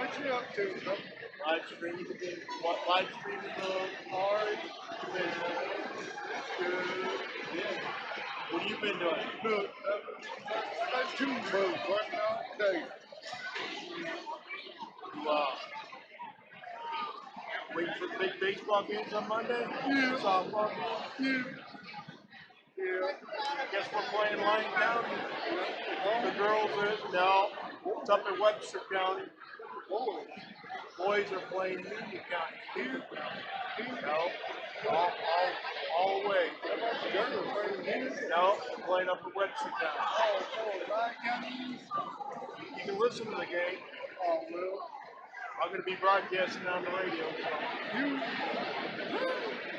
What you up to, bro? Live streaming the card. Yeah. What have you been doing? Look, that's two birds right now today. Wow. Waiting for the big baseball games on Monday? Yeah. Softball games? Yeah. Guess we're playing Lyon County. The girls are, no, it's up in Webster County. Boys are playing Union County. No, all the way. No, they're playing up in Webster County. Lyon County. You can listen to the game. Oh, well. I'm going to be broadcasting on the radio. You.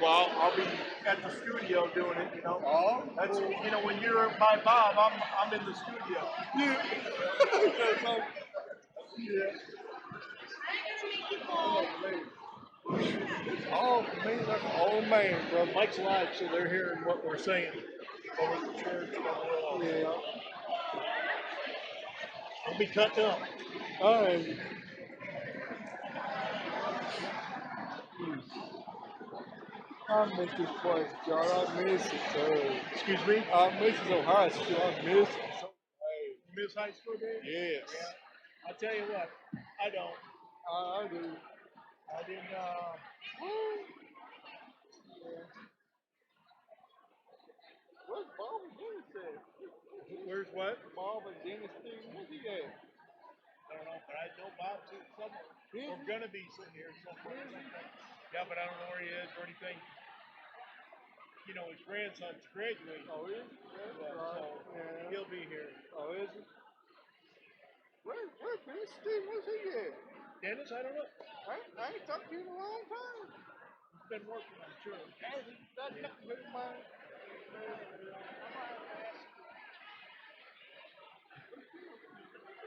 Well, I'll be at the studio doing it, you know. Oh. That's, you know, when you're by Bob, I'm in the studio. Yeah. Yeah. Oh, man, that's an old man, brother. Mike's live, so they're hearing what we're saying over the church. Yeah. I'll be cutting up. Hey. I miss this place, John. I miss it, too. Excuse me? I miss it so high school. I miss it so bad. You miss high school days? Yes. Yeah. I'll tell you what, I don't. I do. I didn't, Yeah. Where's Bob and Dennis at? where's what? Bob and Dennis thing? Where's he at? I don't know, but I know Bob's in somewhere. We're going to be sitting here somewhere. Yeah, but I don't know where he is or anything. You know, his grandson's graduating. Oh, is he? Yeah, so Yeah. he'll be here. Oh, is he? Where's Dennis Steve? Where's he at? Dennis, I don't know. I ain't talked to him in a long time. He's been working, I'm sure. Has he? That's nothing with mine.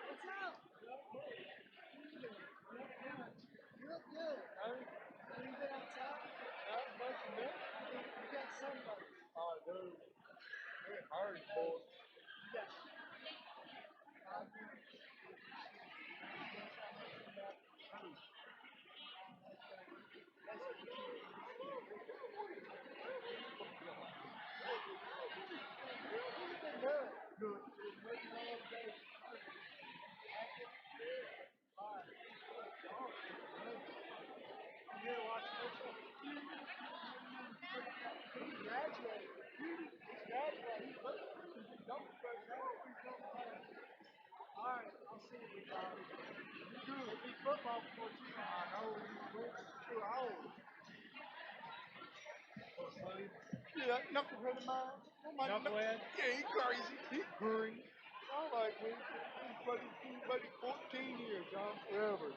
What's up? You look good. Have you been outside? Not much of that. You got somebody. Oh, dude. Very hard, boy. Good. You gonna watch this? He graduated. He's graduated. All right, I'll see you guys. It'll be football before too long. I know you're too old. Yeah, knucklehead of mine. Knucklehead? Yeah, he's crazy. He's green. I like me. He's buddy 14 years, John, forever.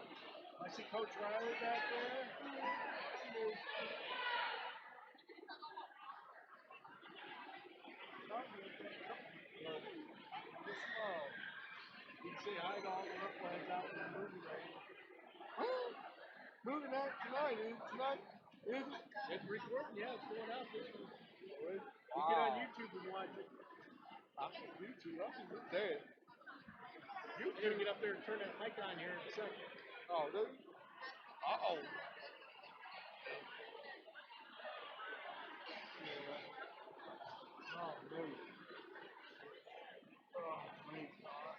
I see Coach Riley back there. Just small. You can say hi to all the knuckleheads out in the movie range. Huh? Moving out tonight, tonight? Is it? It's recording, yeah, it's going out this week. Wow. You get on YouTube and watch it. I'm on YouTube. I can get that. You're going to get up there and turn that mic on here in a second. Oh, dude. Uh-oh. Oh, dude. Oh, my God.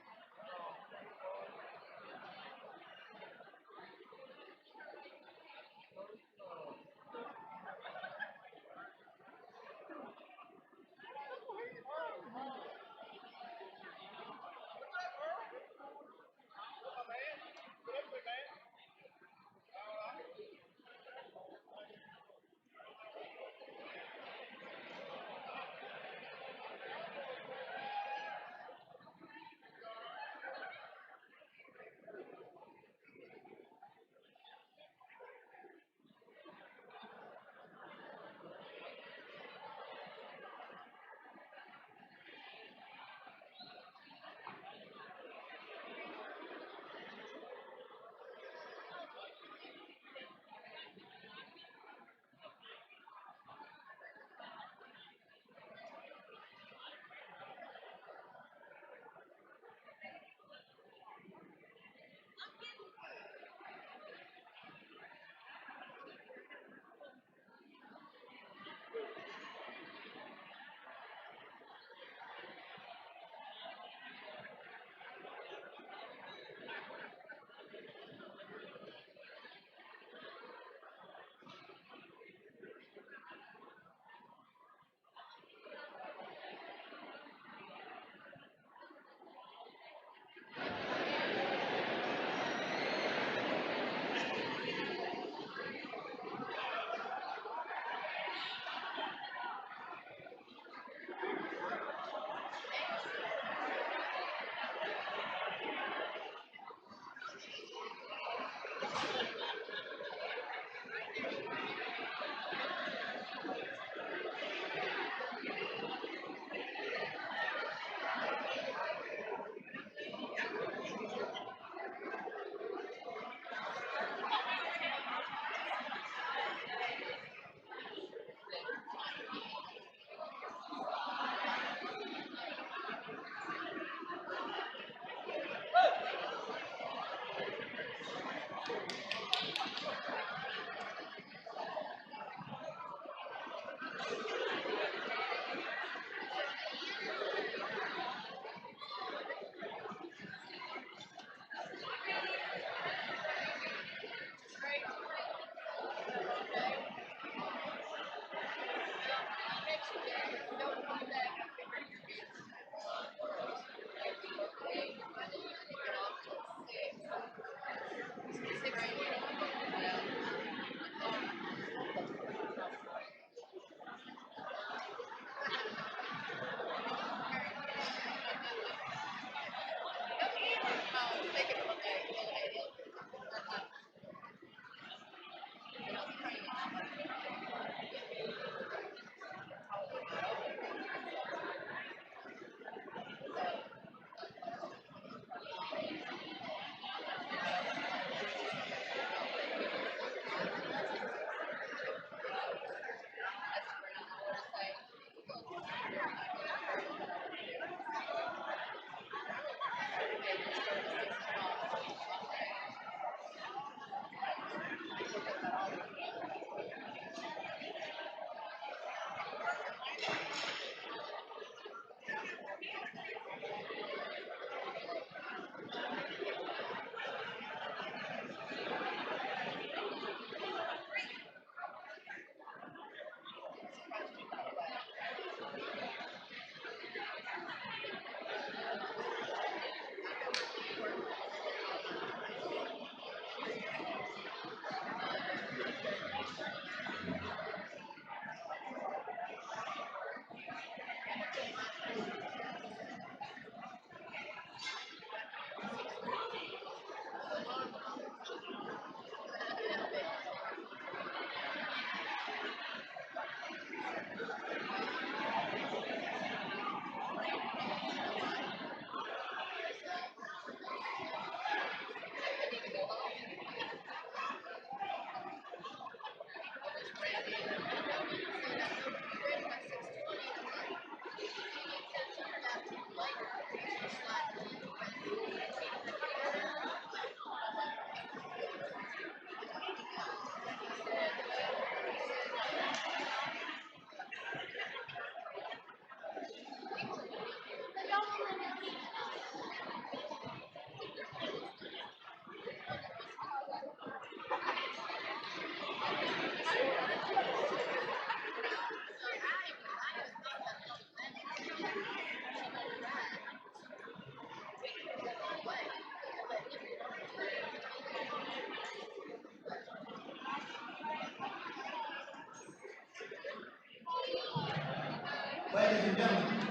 gentlemen,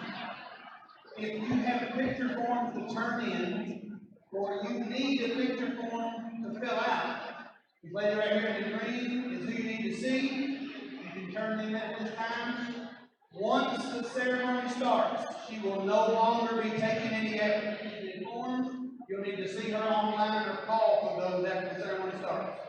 if you have picture forms to turn in, or you need a picture form to fill out, this lady right here in the green is who you need to see. You can turn them in at this time. Once the ceremony starts, she will no longer be taking any application forms. You'll need to see her online or call for those after the ceremony starts.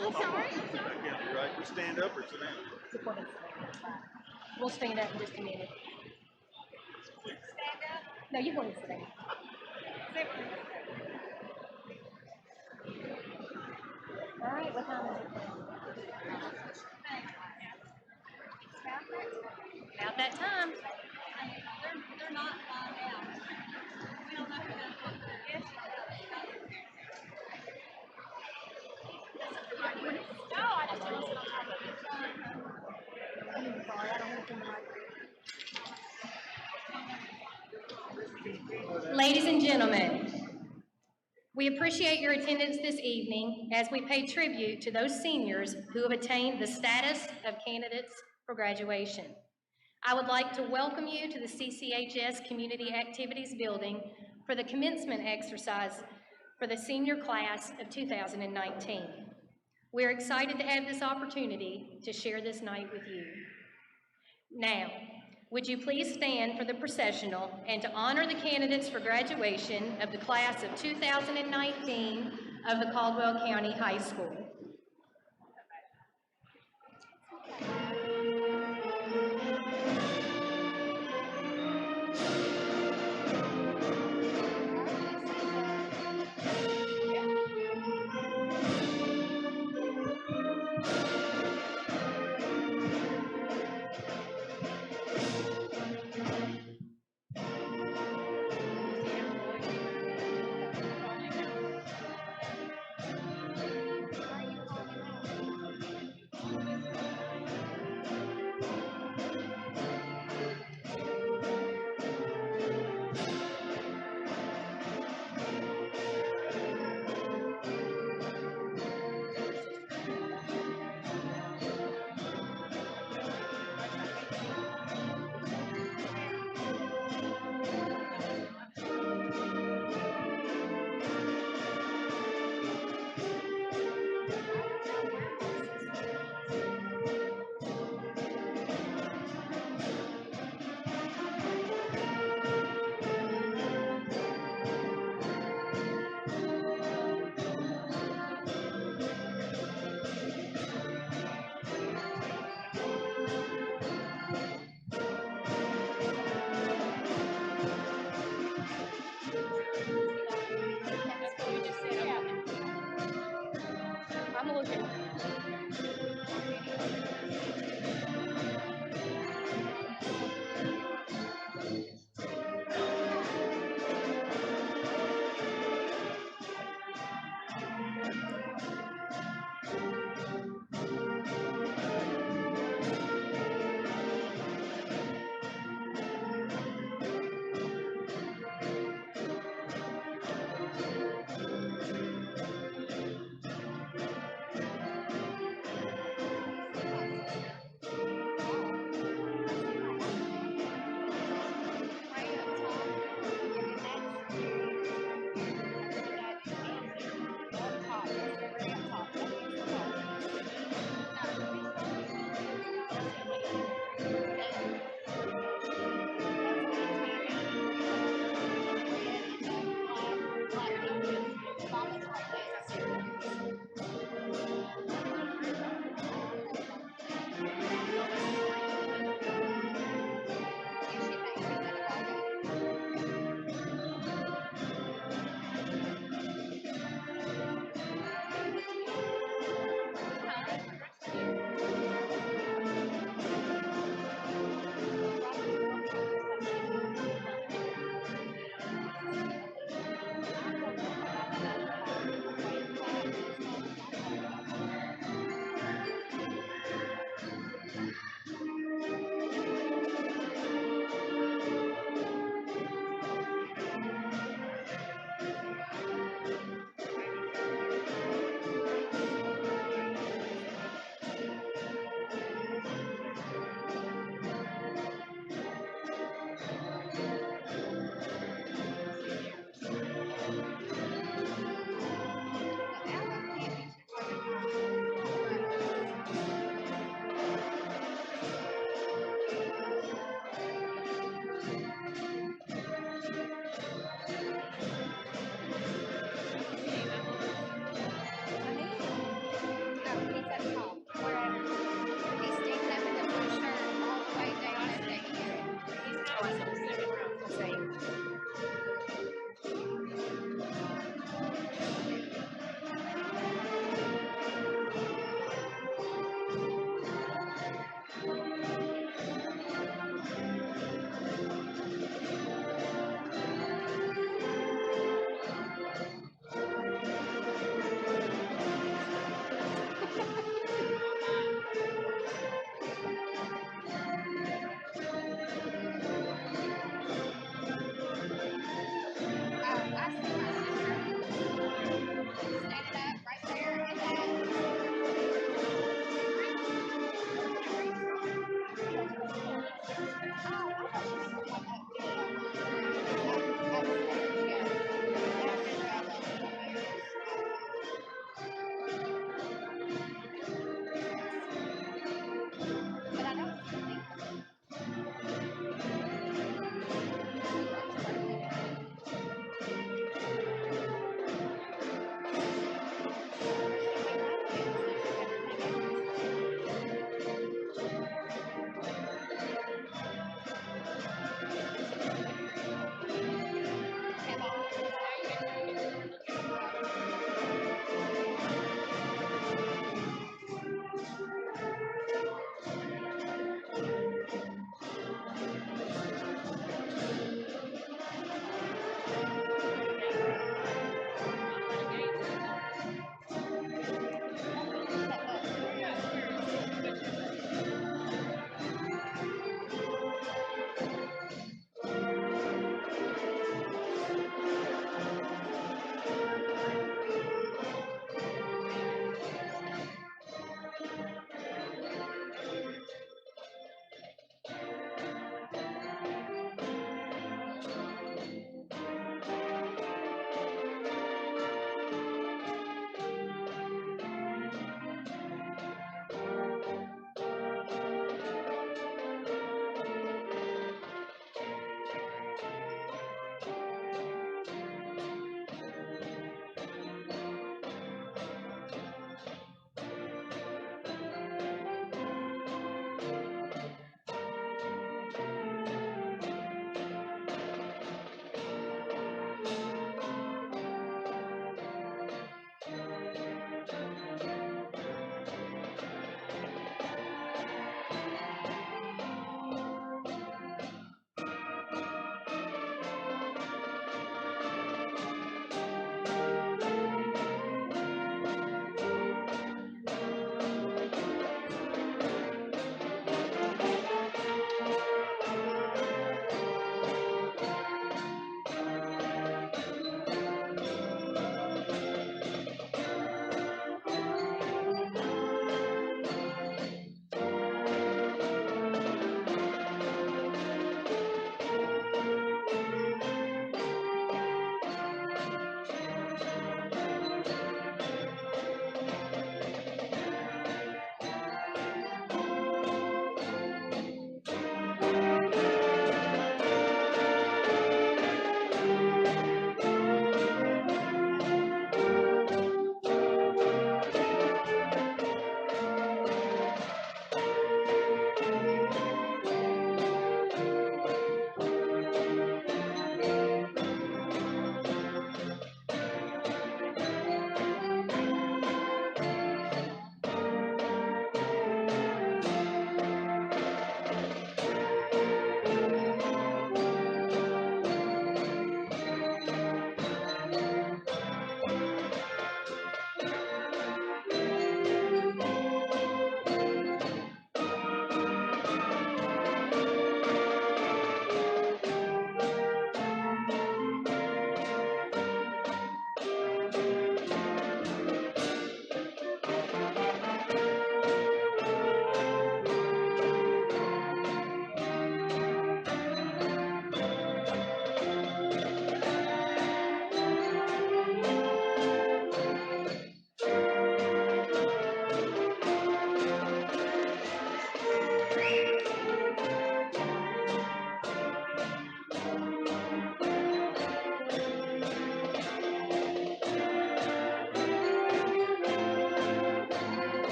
I'm sorry. That can't be right. Just stand up or sit down. We'll stand up in just a minute. Stand up? No, you want to sit down. All right, what time is it? About that time. They're not flying out. We don't know who that's what they're No, I just don't sit on top of it. I'm sorry, I don't want to come right. Ladies and gentlemen, we appreciate your attendance this evening as we pay tribute to those seniors who have attained the status of candidates for graduation. I would like to welcome you to the CCHS Community Activities Building for the commencement exercise for the senior class of 2019. We're excited to have this opportunity to share this night with you. Now, would you please stand for the processional and to honor the candidates for graduation of the class of 2019 of the Caldwell County High School. I'm looking.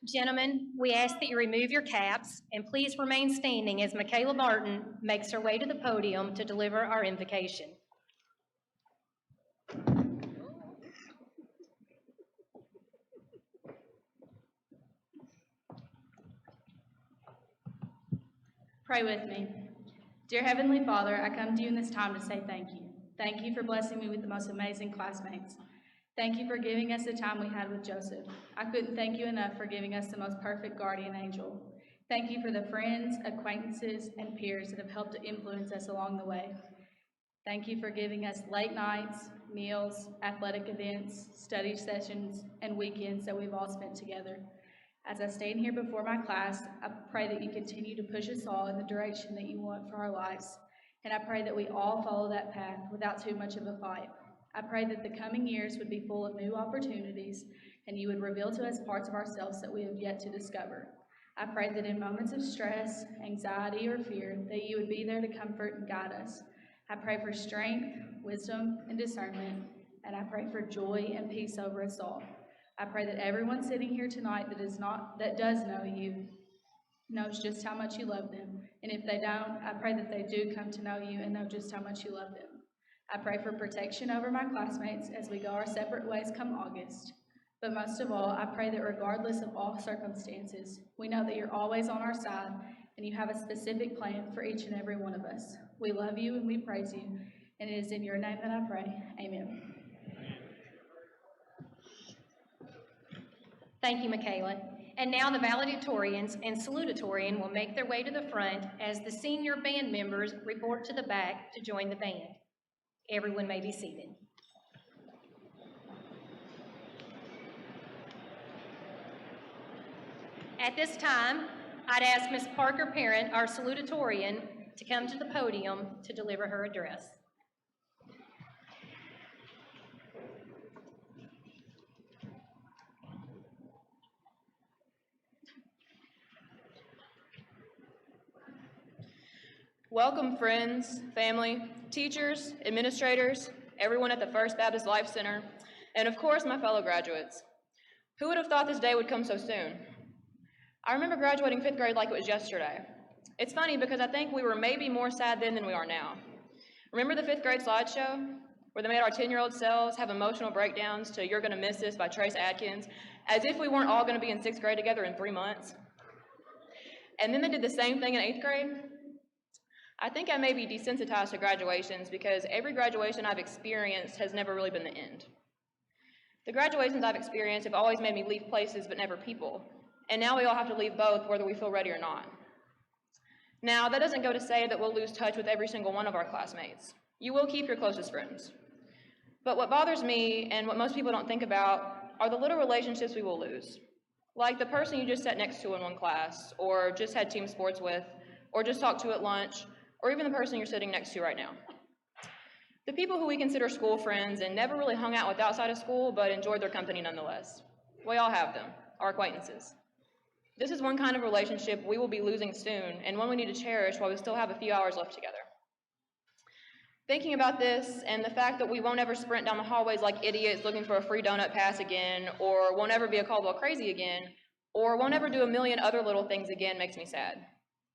Gentlemen, we ask that you remove your caps and please remain standing as Michaela Martin makes her way to the podium to deliver our invocation. Pray with me. Dear Heavenly Father, I come to you in this time to say thank you. Thank you for blessing me with the most amazing classmates. Thank you for giving us the time we had with Joseph. I couldn't thank you enough for giving us the most perfect guardian angel. Thank you for the friends, acquaintances, and peers that have helped to influence us along the way. Thank you for giving us late nights, meals, athletic events, study sessions, and weekends that we've all spent together. As I stand here before my class, I pray that you continue to push us all in the direction that you want for our lives. And I pray that we all follow that path without too much of a fight. I pray that the coming years would be full of new opportunities and you would reveal to us parts of ourselves that we have yet to discover. I pray that in moments of stress, anxiety, or fear, that you would be there to comfort and guide us. I pray for strength, wisdom, and discernment, and I pray for joy and peace over us all. I pray that everyone sitting here tonight that does know you knows just how much you love them. And if they don't, I pray that they do come to know you and know just how much you love them. I pray for protection over my classmates as we go our separate ways come August. But most of all, I pray that regardless of all circumstances, we know that you're always on our side and you have a specific plan for each and every one of us. We love you and we praise you. And it is in your name that I pray. Amen. Thank you, Michaela. And now the valedictorians and salutatorian will make their way to the front as the senior band members report to the back to join the band. Everyone may be seated. At this time, I'd ask Ms. Parker Parent, our salutatorian, to come to the podium to deliver her address. Welcome, friends, family, teachers, administrators, everyone at the First Baptist Life Center, and of course, my fellow graduates. Who would have thought this day would come so soon? I remember graduating 5th grade like it was yesterday. It's funny because I think we were maybe more sad then than we are now. Remember the 5th grade slideshow where they made our 10-year-old selves have emotional breakdowns to You're Gonna Miss This by Trace Adkins, as if we weren't all gonna be in 6th grade together in 3 months? And then they did the same thing in 8th grade. I think I may be desensitized to graduations because every graduation I've experienced has never really been the end. The graduations I've experienced have always made me leave places but never people, and now we all have to leave both whether we feel ready or not. Now, that doesn't go to say that we'll lose touch with every single one of our classmates. You will keep your closest friends. But what bothers me, and what most people don't think about, are the little relationships we will lose. Like the person you just sat next to in one class, or just had team sports with, or just talked to at lunch, or even the person you're sitting next to right now. The people who we consider school friends and never really hung out with outside of school, but enjoyed their company nonetheless. We all have them, our acquaintances. This is one kind of relationship we will be losing soon, and one we need to cherish while we still have a few hours left together. Thinking about this, and the fact that we won't ever sprint down the hallways like idiots looking for a free donut pass again, or won't ever be a Caldwell crazy again, or won't ever do a million other little things again makes me sad.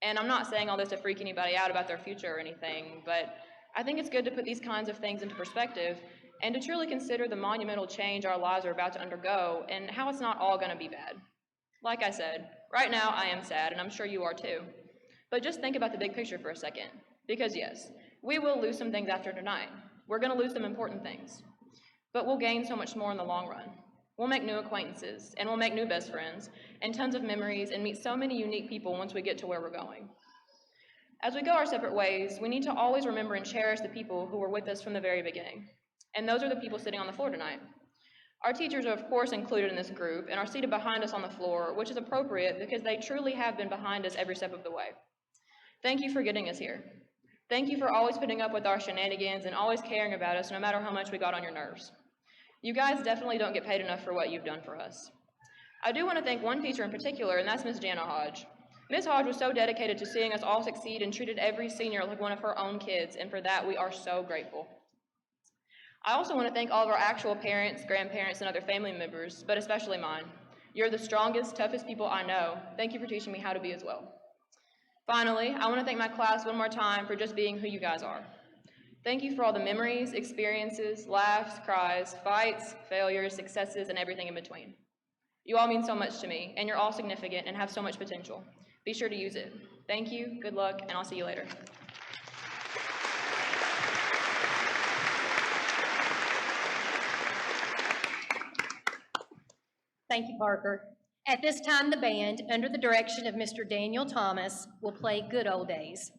And I'm not saying all this to freak anybody out about their future or anything, but I think it's good to put these kinds of things into perspective and to truly consider the monumental change our lives are about to undergo and how it's not all going to be bad. Like I said, right now I am sad, and I'm sure you are too. But just think about the big picture for a second. Because yes, we will lose some things after tonight. We're going to lose some important things. But we'll gain so much more in the long run. We'll make new acquaintances, and we'll make new best friends, and tons of memories, and meet so many unique people once we get to where we're going. As we go our separate ways, we need to always remember and cherish the people who were with us from the very beginning. And those are the people sitting on the floor tonight. Our teachers are of course included in this group, and are seated behind us on the floor, which is appropriate because they truly have been behind us every step of the way. Thank you for getting us here. Thank you for always putting up with our shenanigans and always caring about us no matter how much we got on your nerves. You guys definitely don't get paid enough for what you've done for us. I do want to thank one teacher in particular, and that's Ms. Jana Hodge. Ms. Hodge was so dedicated to seeing us all succeed and treated every senior like one of her own kids, and for that we are so grateful. I also want to thank all of our actual parents, grandparents, and other family members, but especially mine. You're the strongest, toughest people I know. Thank you for teaching me how to be as well. Finally, I want to thank my class one more time for just being who you guys are. Thank you for all the memories, experiences, laughs, cries, fights, failures, successes, and everything in between. You all mean so much to me, and you're all significant and have so much potential. Be sure to use it. Thank you, good luck, and I'll see you later. Thank you, Parker. At this time, the band, under the direction of Mr. Daniel Thomas, will play Good Old Days.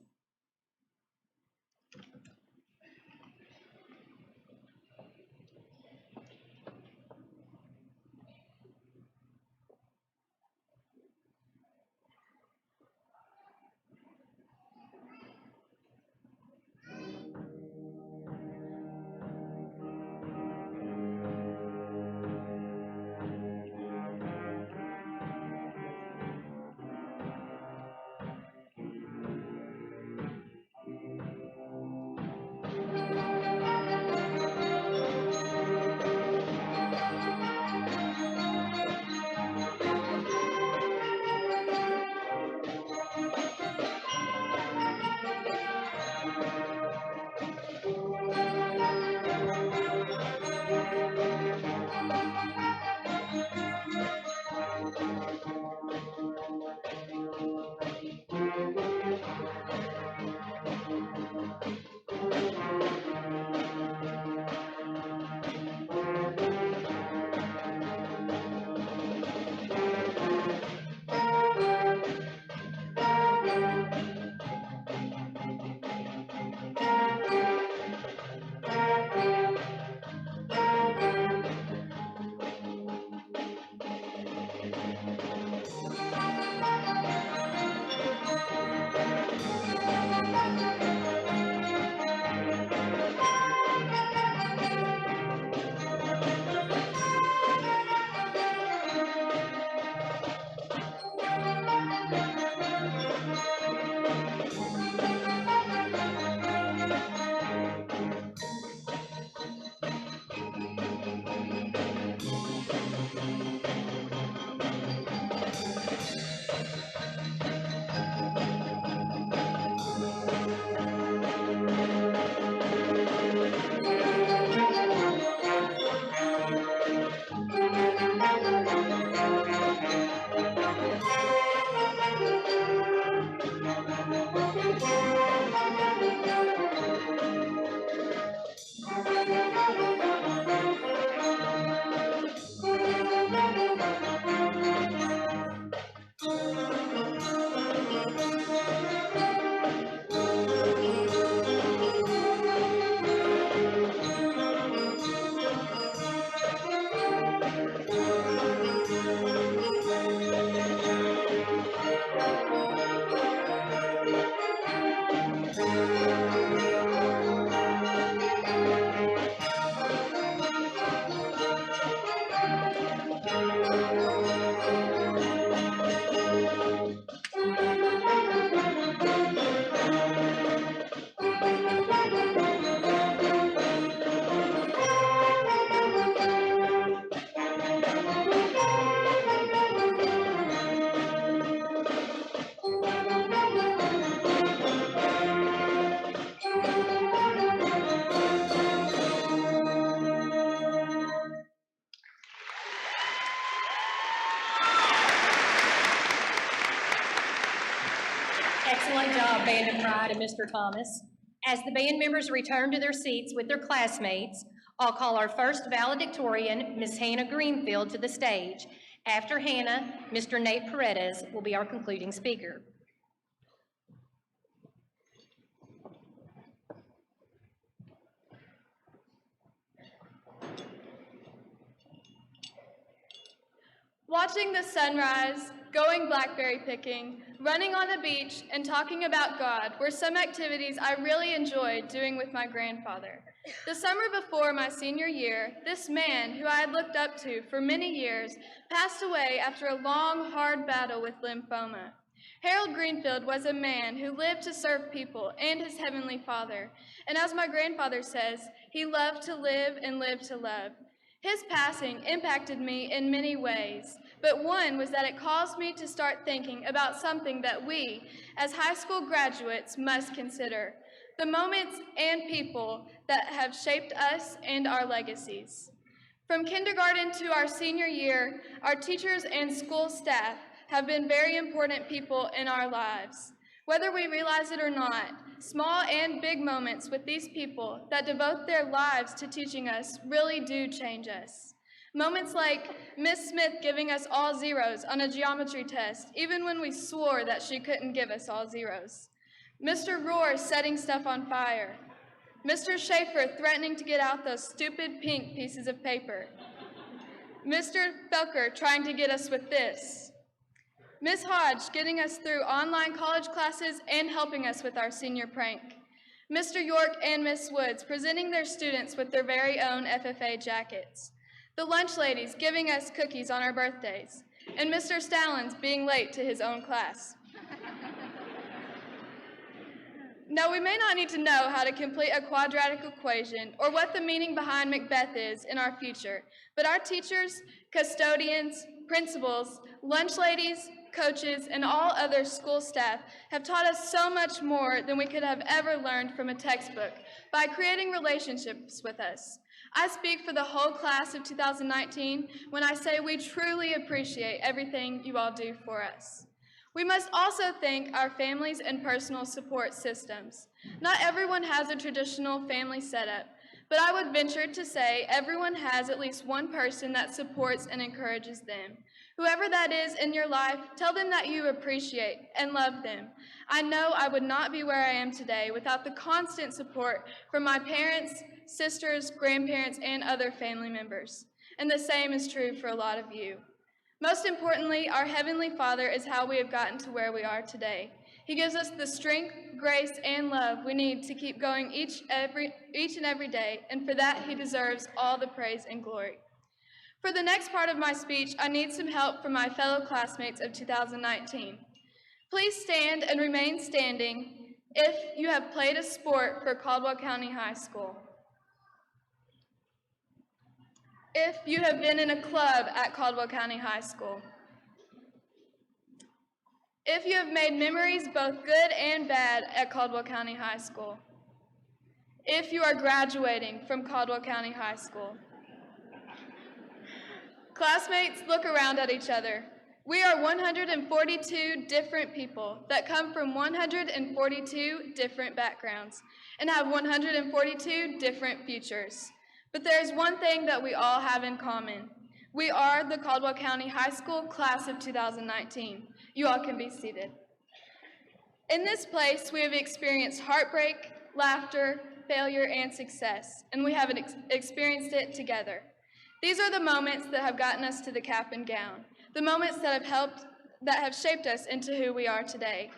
Excellent job, Band of Pride and Mr. Thomas. As the band members return to their seats with their classmates, I'll call our first valedictorian, Ms. Hannah Greenfield, to the stage. After Hannah, Mr. Nate Paredes will be our concluding speaker. Watching the sunrise, going blackberry picking, running on the beach, and talking about God were some activities I really enjoyed doing with my grandfather. The summer before my senior year, this man, who I had looked up to for many years, passed away after a long, hard battle with lymphoma. Harold Greenfield was a man who lived to serve people and his heavenly Father, and as my grandfather says, he loved to live and lived to love. His passing impacted me in many ways, but one was that it caused me to start thinking about something that we, as high school graduates, must consider: the moments and people that have shaped us and our legacies. From kindergarten to our senior year, our teachers and school staff have been very important people in our lives. Whether we realize it or not, small and big moments with these people that devote their lives to teaching us really do change us. Moments like Miss Smith giving us all zeros on a geometry test, even when we swore that she couldn't give us all zeros. Mr. Rohr setting stuff on fire. Mr. Schaefer threatening to get out those stupid pink pieces of paper. Mr. Felker trying to get us with this. Ms. Hodge getting us through online college classes and helping us with our senior prank. Mr. York and Miss Woods presenting their students with their very own FFA jackets. The lunch ladies giving us cookies on our birthdays. And Mr. Stallings being late to his own class. Now, we may not need to know how to complete a quadratic equation or what the meaning behind Macbeth is in our future, but our teachers, custodians, principals, lunch ladies, coaches, and all other school staff have taught us so much more than we could have ever learned from a textbook by creating relationships with us. I speak for the whole class of 2019 when I say we truly appreciate everything you all do for us. We must also thank our families and personal support systems. Not everyone has a traditional family setup, but I would venture to say everyone has at least one person that supports and encourages them. Whoever that is in your life, tell them that you appreciate and love them. I know I would not be where I am today without the constant support from my parents, sisters, grandparents, and other family members. And the same is true for a lot of you. Most importantly, our Heavenly Father is how we have gotten to where we are today. He gives us the strength, grace, and love we need to keep going each and every day, and for that, He deserves all the praise and glory. For the next part of my speech, I need some help from my fellow classmates of 2019. Please stand and remain standing if you have played a sport for Caldwell County High School. If you have been in a club at Caldwell County High School. If you have made memories both good and bad at Caldwell County High School. If you are graduating from Caldwell County High School. Classmates, look around at each other. We are 142 different people that come from 142 different backgrounds and have 142 different futures. But there is one thing that we all have in common. We are the Caldwell County High School class of 2019. You all can be seated. In this place, we have experienced heartbreak, laughter, failure, and success, and we have experienced it together. These are the moments that have gotten us to the cap and gown, the moments that have shaped us into who we are today.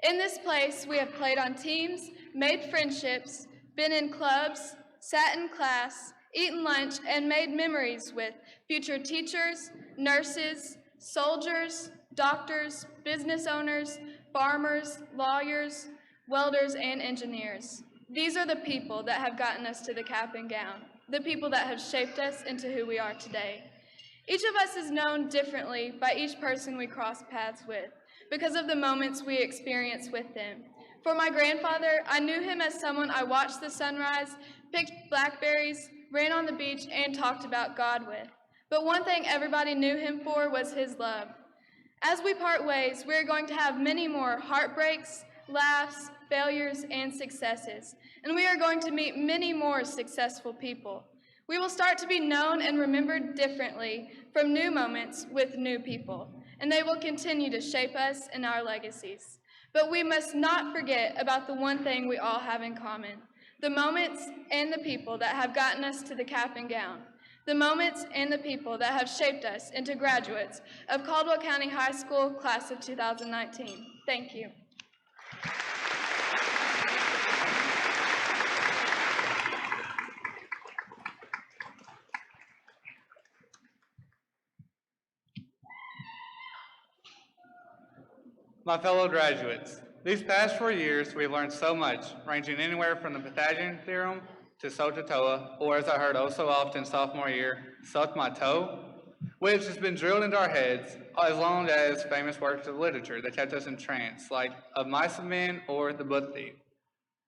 In this place, we have played on teams, made friendships, been in clubs, sat in class, eaten lunch, and made memories with future teachers, nurses, soldiers, doctors, business owners, farmers, lawyers, welders, and engineers. These are the people that have gotten us to the cap and gown, the people that have shaped us into who we are today. Each of us is known differently by each person we cross paths with because of the moments we experience with them. For my grandfather, I knew him as someone I watched the sunrise, picked blackberries, ran on the beach, and talked about God with. But one thing everybody knew him for was his love. As we part ways, we are going to have many more heartbreaks, laughs, failures, and successes, and we are going to meet many more successful people. We will start to be known and remembered differently from new moments with new people, and they will continue to shape us and our legacies. But we must not forget about the one thing we all have in common, the moments and the people that have gotten us to the cap and gown, the moments and the people that have shaped us into graduates of Caldwell County High School class of 2019. Thank you. My fellow graduates, these past 4 years we've learned so much, ranging anywhere from the Pythagorean theorem to SOTA-TOA, or as I heard oh so often sophomore year, suck my toe. which has been drilled into our heads as long as famous works of literature that kept us entranced, like Of Mice and Men or The Book Thief.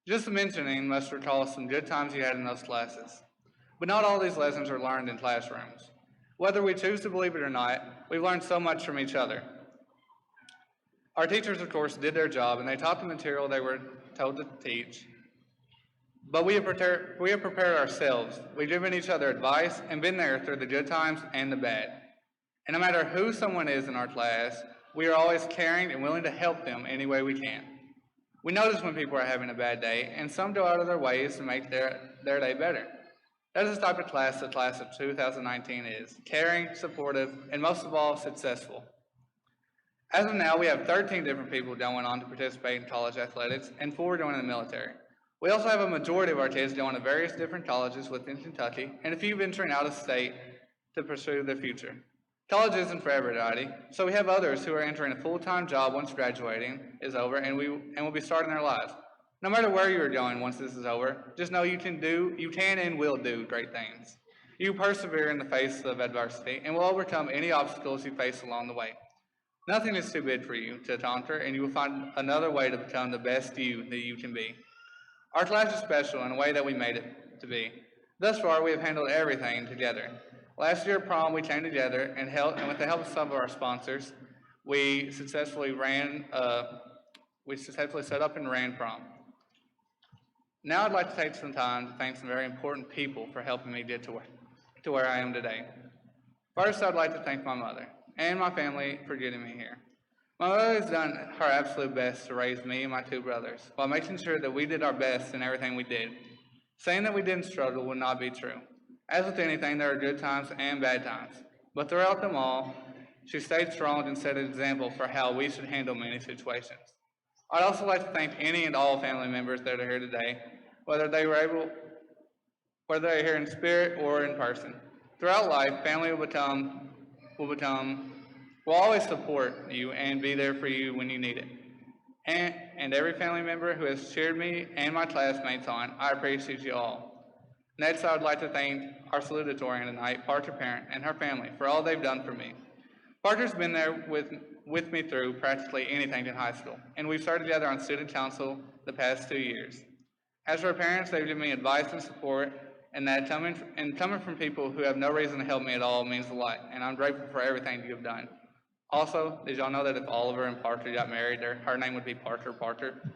Just mentioning must recall some good times you had in those classes. But not all these lessons are learned in classrooms. Whether we choose to believe it or not, we've learned so much from each other. Our teachers, of course, did their job, and they taught the material they were told to teach. But we have prepared ourselves. We've given each other advice and been there through the good times and the bad. And no matter who someone is in our class, we are always caring and willing to help them any way we can. We notice when people are having a bad day, and some go out of their ways to make their day better. That is the type of class the class of 2019 is: caring, supportive, and most of all, successful. As of now, we have 13 different people going on to participate in college athletics and 4 joining the military. We also have a majority of our kids going to various different colleges within Kentucky and a few venturing out of state to pursue their future. College isn't for everybody, so we have others who are entering a full-time job once graduating is over and will be starting their lives. No matter where you are going once this is over, just know you can and will do great things. You persevere in the face of adversity and will overcome any obstacles you face along the way. Nothing is too big for you to conquer, and you will find another way to become the best you that you can be. Our class is special in a way that we made it to be. Thus far, we have handled everything together. Last year at prom, we came together and with the help of some of our sponsors, we successfully set up and ran prom. Now I'd like to take some time to thank some very important people for helping me get to where I am today. First, I'd like to thank my mother and my family for getting me here. My mother has done her absolute best to raise me and my 2 brothers while making sure that we did our best in everything we did. Saying that we didn't struggle would not be true. As with anything, there are good times and bad times. But throughout them all, she stayed strong and set an example for how we should handle many situations. I'd also like to thank any and all family members that are here today, whether they are here in spirit or in person. Throughout life, family will always support you and be there for you when you need it. And every family member who has cheered me and my classmates on, I appreciate you all. Next, I would like to thank our salutatorian tonight, Parker Parent, and her family for all they've done for me. Parker's been there with me through practically anything in high school, and we've started together on student council the past 2 years. As for our parents, they've given me advice and support, and that coming from people who have no reason to help me at all means a lot, and I'm grateful for everything you've done. Also, did y'all know that if Oliver and Parker got married, her name would be Parker Parker?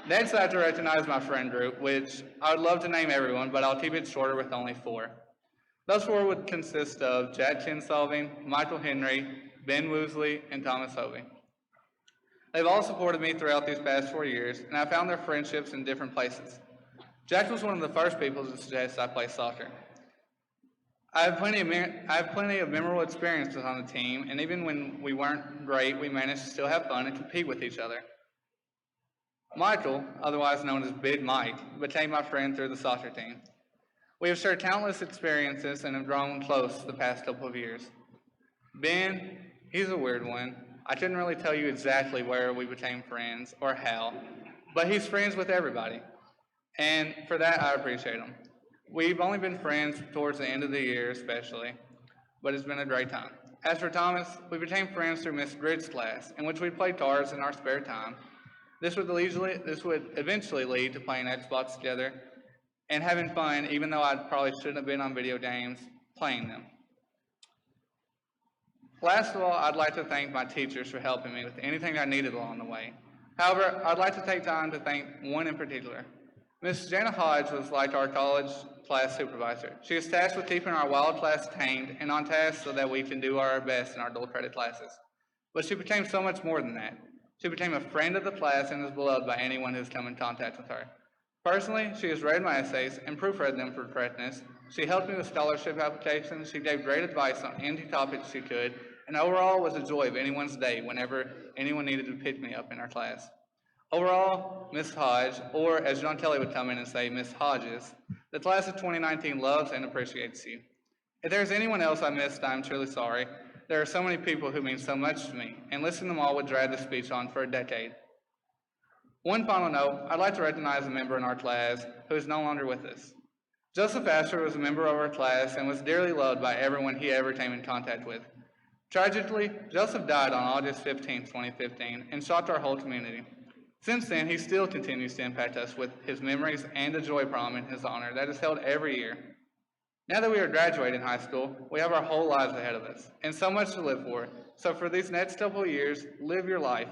Next, I have to recognize my friend group, which I would love to name everyone, but I'll keep it shorter with only 4. Those 4 would consist of Jack Kinsolving, Michael Henry, Ben Woosley, and Thomas Hovey. They've all supported me throughout these past 4 years, and I found their friendships in different places. Jack was one of the first people to suggest I play soccer. I have plenty of memorable experiences on the team, and even when we weren't great, we managed to still have fun and compete with each other. Michael, otherwise known as Big Mike, became my friend through the soccer team. We have shared countless experiences and have grown close the past couple of years. Ben, he's a weird one. I couldn't really tell you exactly where we became friends or how, but he's friends with everybody, and for that I appreciate him. We've only been friends towards the end of the year especially, but it's been a great time. As for Thomas, we became friends through Miss Grid's class, in which we played cards in our spare time. This would eventually lead to playing Xbox together and having fun, even though I probably shouldn't have been on video games playing them. Last of all, I'd like to thank my teachers for helping me with anything I needed along the way. However, I'd like to take time to thank one in particular. Miss Jana Hodge was like our college class supervisor. She is tasked with keeping our wild class tamed and on task so that we can do our best in our dual credit classes. But she became so much more than that. She became a friend of the class and is beloved by anyone who has come in contact with her. Personally, she has read my essays and proofread them for correctness. She helped me with scholarship applications. She gave great advice on any topics she could, and overall was a joy of anyone's day whenever anyone needed to pick me up in our class. Overall, Miss Hodge, or as John Kelly would come in and say, Miss Hodges, the class of 2019 loves and appreciates you. If there's anyone else I missed, I'm truly sorry. There are so many people who mean so much to me, and listening to them all would drag this speech on for a decade. One final note, I'd like to recognize a member in our class who is no longer with us. Joseph Asher was a member of our class and was dearly loved by everyone he ever came in contact with. Tragically, Joseph died on August 15, 2015, and shocked our whole community. Since then, he still continues to impact us with his memories and a joy prom in his honor that is held every year. Now that we are graduating high school, we have our whole lives ahead of us, and so much to live for. So for these next couple of years, live your life.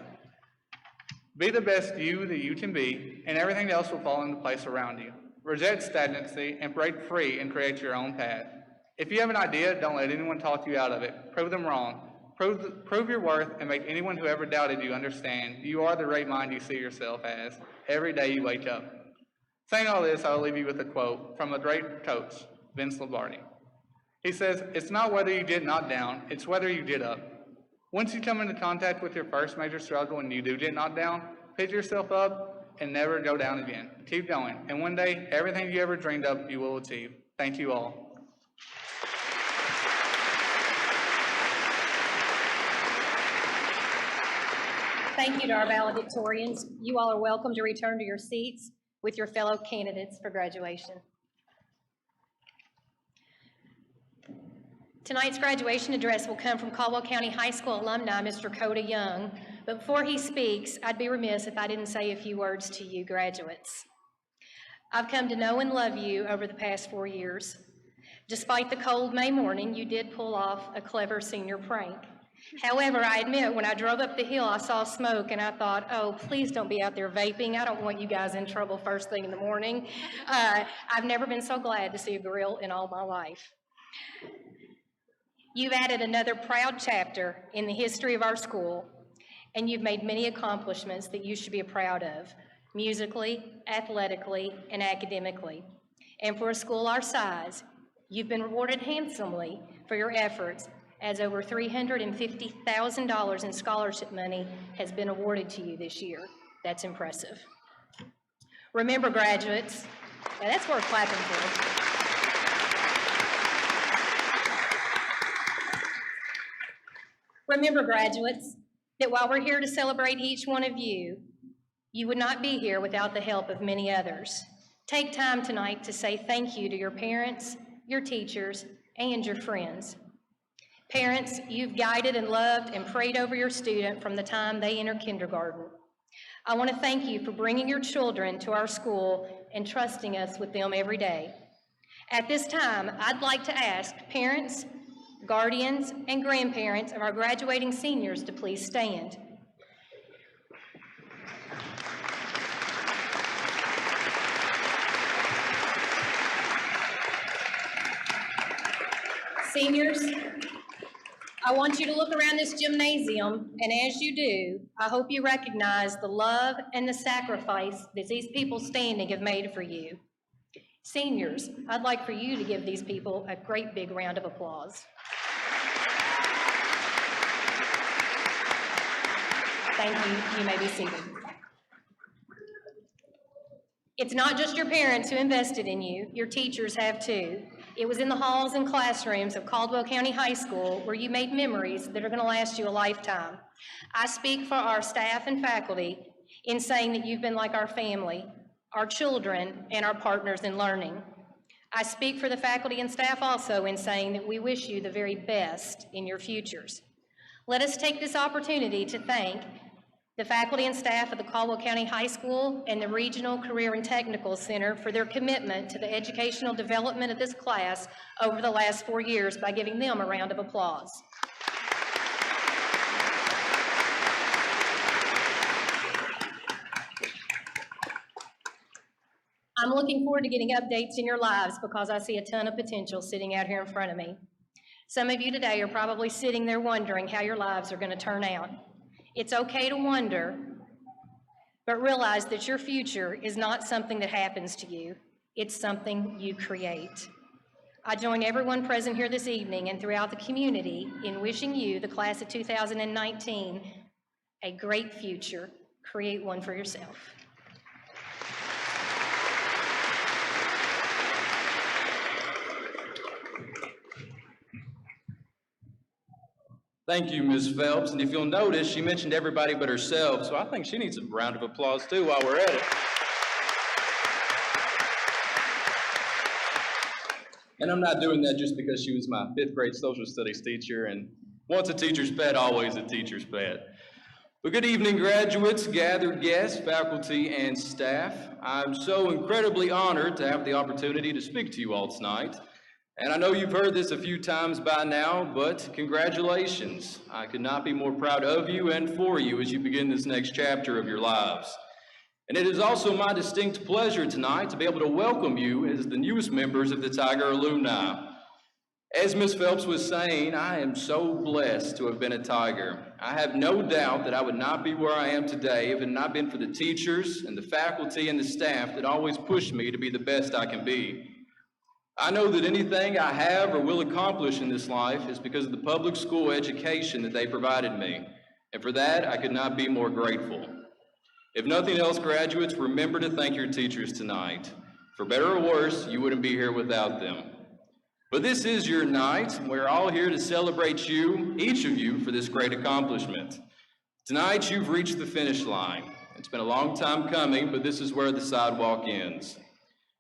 Be the best you that you can be, and everything else will fall into place around you. Reject stagnancy and break free and create your own path. If you have an idea, don't let anyone talk you out of it. Prove them wrong. Prove your worth and make anyone who ever doubted you understand you are the great mind you see yourself as every day you wake up. Saying all this, I'll leave you with a quote from a great coach, Vince Lombardi. He says, "It's not whether you get knocked down, it's whether you get up." Once you come into contact with your first major struggle and you do get knocked down, pick yourself up and never go down again. Keep going, and one day, everything you ever dreamed of, you will achieve. Thank you all. Thank you to our valedictorians. You all are welcome to return to your seats with your fellow candidates for graduation. Tonight's graduation address will come from Caldwell County High School alumni, Mr. Coda Young. But before he speaks, I'd be remiss if I didn't say a few words to you graduates. I've come to know and love you over the past 4 years. Despite the cold May morning, you did pull off a clever senior prank. However, I admit, when I drove up the hill, I saw smoke, and I thought, oh, please don't be out there vaping. I don't want you guys in trouble first thing in the morning. I've never been so glad to see a grill in all my life. You've added another proud chapter in the history of our school, and you've made many accomplishments that you should be proud of, musically, athletically, and academically. And for a school our size, you've been rewarded handsomely for your efforts, as over $350,000 in scholarship money has been awarded to you this year. That's impressive. Remember, graduates, now that's worth clapping for. Remember, graduates, that while we're here to celebrate each one of you, you would not be here without the help of many others. Take time tonight to say thank you to your parents, your teachers, and your friends. Parents, you've guided and loved and prayed over your student from the time they enter kindergarten. I want to thank you for bringing your children to our school and trusting us with them every day. At this time, I'd like to ask parents, guardians, and grandparents of our graduating seniors to please stand. Seniors, I want you to look around this gymnasium, and as you do, I hope you recognize the love and the sacrifice that these people standing have made for you. Seniors, I'd like for you to give these people a great big round of applause. Thank you. You may be seated. It's not just your parents who invested in you, your teachers have too. It was in the halls and classrooms of Caldwell County High School where you made memories that are going to last you a lifetime. I speak for our staff and faculty in saying that you've been like our family, our children, and our partners in learning. I speak for the faculty and staff also in saying that we wish you the very best in your futures. Let us take this opportunity to thank the faculty and staff of the Caldwell County High School and the Regional Career and Technical Center for their commitment to the educational development of this class over the last 4 years by giving them a round of applause. I'm looking forward to getting updates in your lives because I see a ton of potential sitting out here in front of me. Some of you today are probably sitting there wondering how your lives are going to turn out. It's okay to wonder, but realize that your future is not something that happens to you. It's something you create. I join everyone present here this evening and throughout the community in wishing you, the class of 2019, a great future. Create one for yourself. Thank you, Ms. Phelps. And if you'll notice, she mentioned everybody but herself, so I think she needs a round of applause too while we're at it. And I'm not doing that just because she was my 5th grade social studies teacher, and once a teacher's pet, always a teacher's pet. But good evening, graduates, gathered guests, faculty, and staff. I'm so incredibly honored to have the opportunity to speak to you all tonight. And I know you've heard this a few times by now, but congratulations. I could not be more proud of you and for you as you begin this next chapter of your lives. And it is also my distinct pleasure tonight to be able to welcome you as the newest members of the Tiger alumni. As Ms. Phelps was saying, I am so blessed to have been a Tiger. I have no doubt that I would not be where I am today if it had not been for the teachers and the faculty and the staff that always push me to be the best I can be. I know that anything I have or will accomplish in this life is because of the public school education that they provided me. And for that, I could not be more grateful. If nothing else, graduates, remember to thank your teachers tonight. For better or worse, you wouldn't be here without them. But this is your night. We're all here to celebrate you, each of you, for this great accomplishment. Tonight, you've reached the finish line. It's been a long time coming, but this is where the sidewalk ends.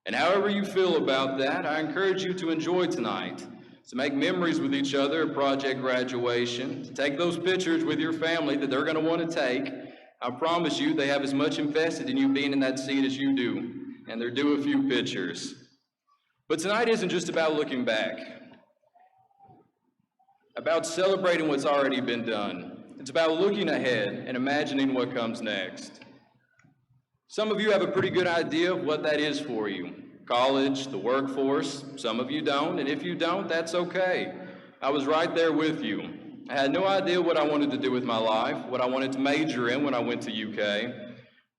And however you feel about that, I encourage you to enjoy tonight, to make memories with each other at project graduation, to take those pictures with your family that they're going to want to take. I promise you they have as much invested in you being in that seat as you do, and they're due a few pictures. But tonight isn't just about looking back, about celebrating what's already been done. It's about looking ahead and imagining what comes next. Some of you have a pretty good idea of what that is for you. College, the workforce, some of you don't, and if you don't, that's okay. I was right there with you. I had no idea what I wanted to do with my life, what I wanted to major in when I went to UK.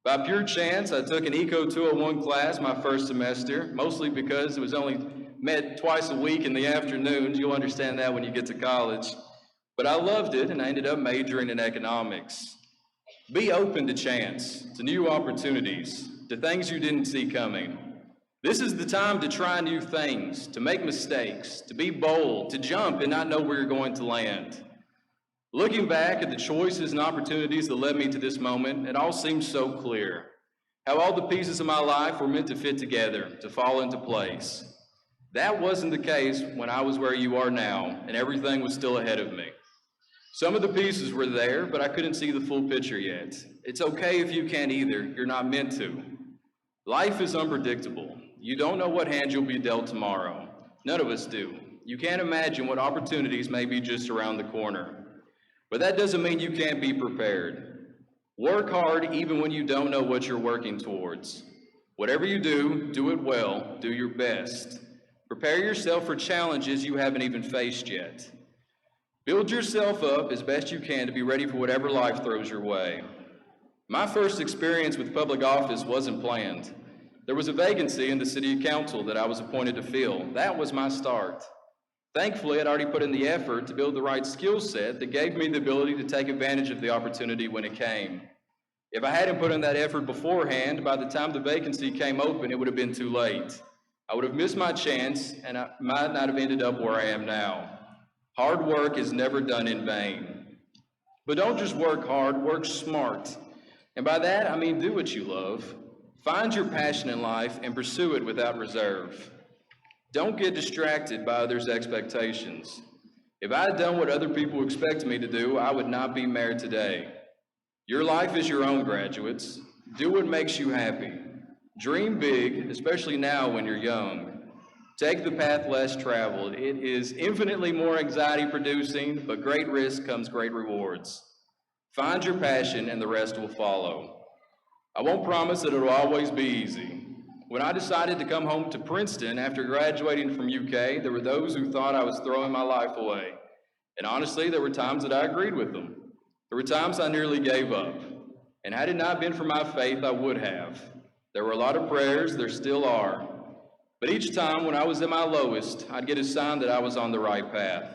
By pure chance, I took an Eco 201 class my first semester, mostly because it was only met twice a week in the afternoons. You'll understand that when you get to college. But I loved it, and I ended up majoring in economics. Be open to chance, to new opportunities, to things you didn't see coming. This is the time to try new things, to make mistakes, to be bold, to jump and not know where you're going to land. Looking back at the choices and opportunities that led me to this moment, it all seems so clear. How all the pieces of my life were meant to fit together, to fall into place. That wasn't the case when I was where you are now, and everything was still ahead of me. Some of the pieces were there, but I couldn't see the full picture yet. It's okay if you can't either. You're not meant to. Life is unpredictable. You don't know what hand you'll be dealt tomorrow. None of us do. You can't imagine what opportunities may be just around the corner. But that doesn't mean you can't be prepared. Work hard even when you don't know what you're working towards. Whatever you do, do it well. Do your best. Prepare yourself for challenges you haven't even faced yet. Build yourself up as best you can to be ready for whatever life throws your way. My first experience with public office wasn't planned. There was a vacancy in the city council that I was appointed to fill. That was my start. Thankfully, I'd already put in the effort to build the right skill set that gave me the ability to take advantage of the opportunity when it came. If I hadn't put in that effort beforehand, by the time the vacancy came open, it would have been too late. I would have missed my chance, and I might not have ended up where I am now. Hard work is never done in vain. But don't just work hard, work smart. And by that, I mean do what you love. Find your passion in life and pursue it without reserve. Don't get distracted by others' expectations. If I had done what other people expect me to do, I would not be mayor today. Your life is your own, graduates. Do what makes you happy. Dream big, especially now when you're young. Take the path less traveled. It is infinitely more anxiety-producing, but great risk comes great rewards. Find your passion and the rest will follow. I won't promise that it'll always be easy. When I decided to come home to Princeton after graduating from UK, there were those who thought I was throwing my life away. And honestly, there were times that I agreed with them. There were times I nearly gave up. And had it not been for my faith, I would have. There were a lot of prayers, there still are. But each time when I was at my lowest, I'd get a sign that I was on the right path.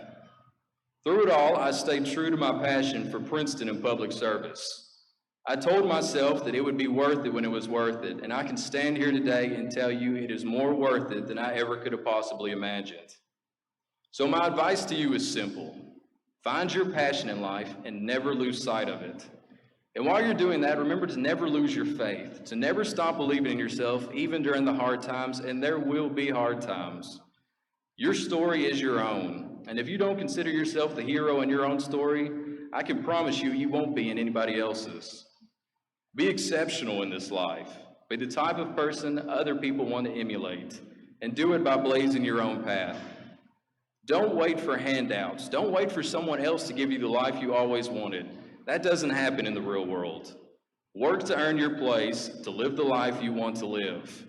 Through it all, I stayed true to my passion for Princeton and public service. I told myself that it would be worth it when it was worth it, and I can stand here today and tell you it is more worth it than I ever could have possibly imagined. So my advice to you is simple. Find your passion in life and never lose sight of it. And while you're doing that, remember to never lose your faith, to never stop believing in yourself, even during the hard times, and there will be hard times. Your story is your own, and if you don't consider yourself the hero in your own story, I can promise you, you won't be in anybody else's. Be exceptional in this life. Be the type of person other people want to emulate, and do it by blazing your own path. Don't wait for handouts. Don't wait for someone else to give you the life you always wanted. That doesn't happen in the real world. Work to earn your place, to live the life you want to live.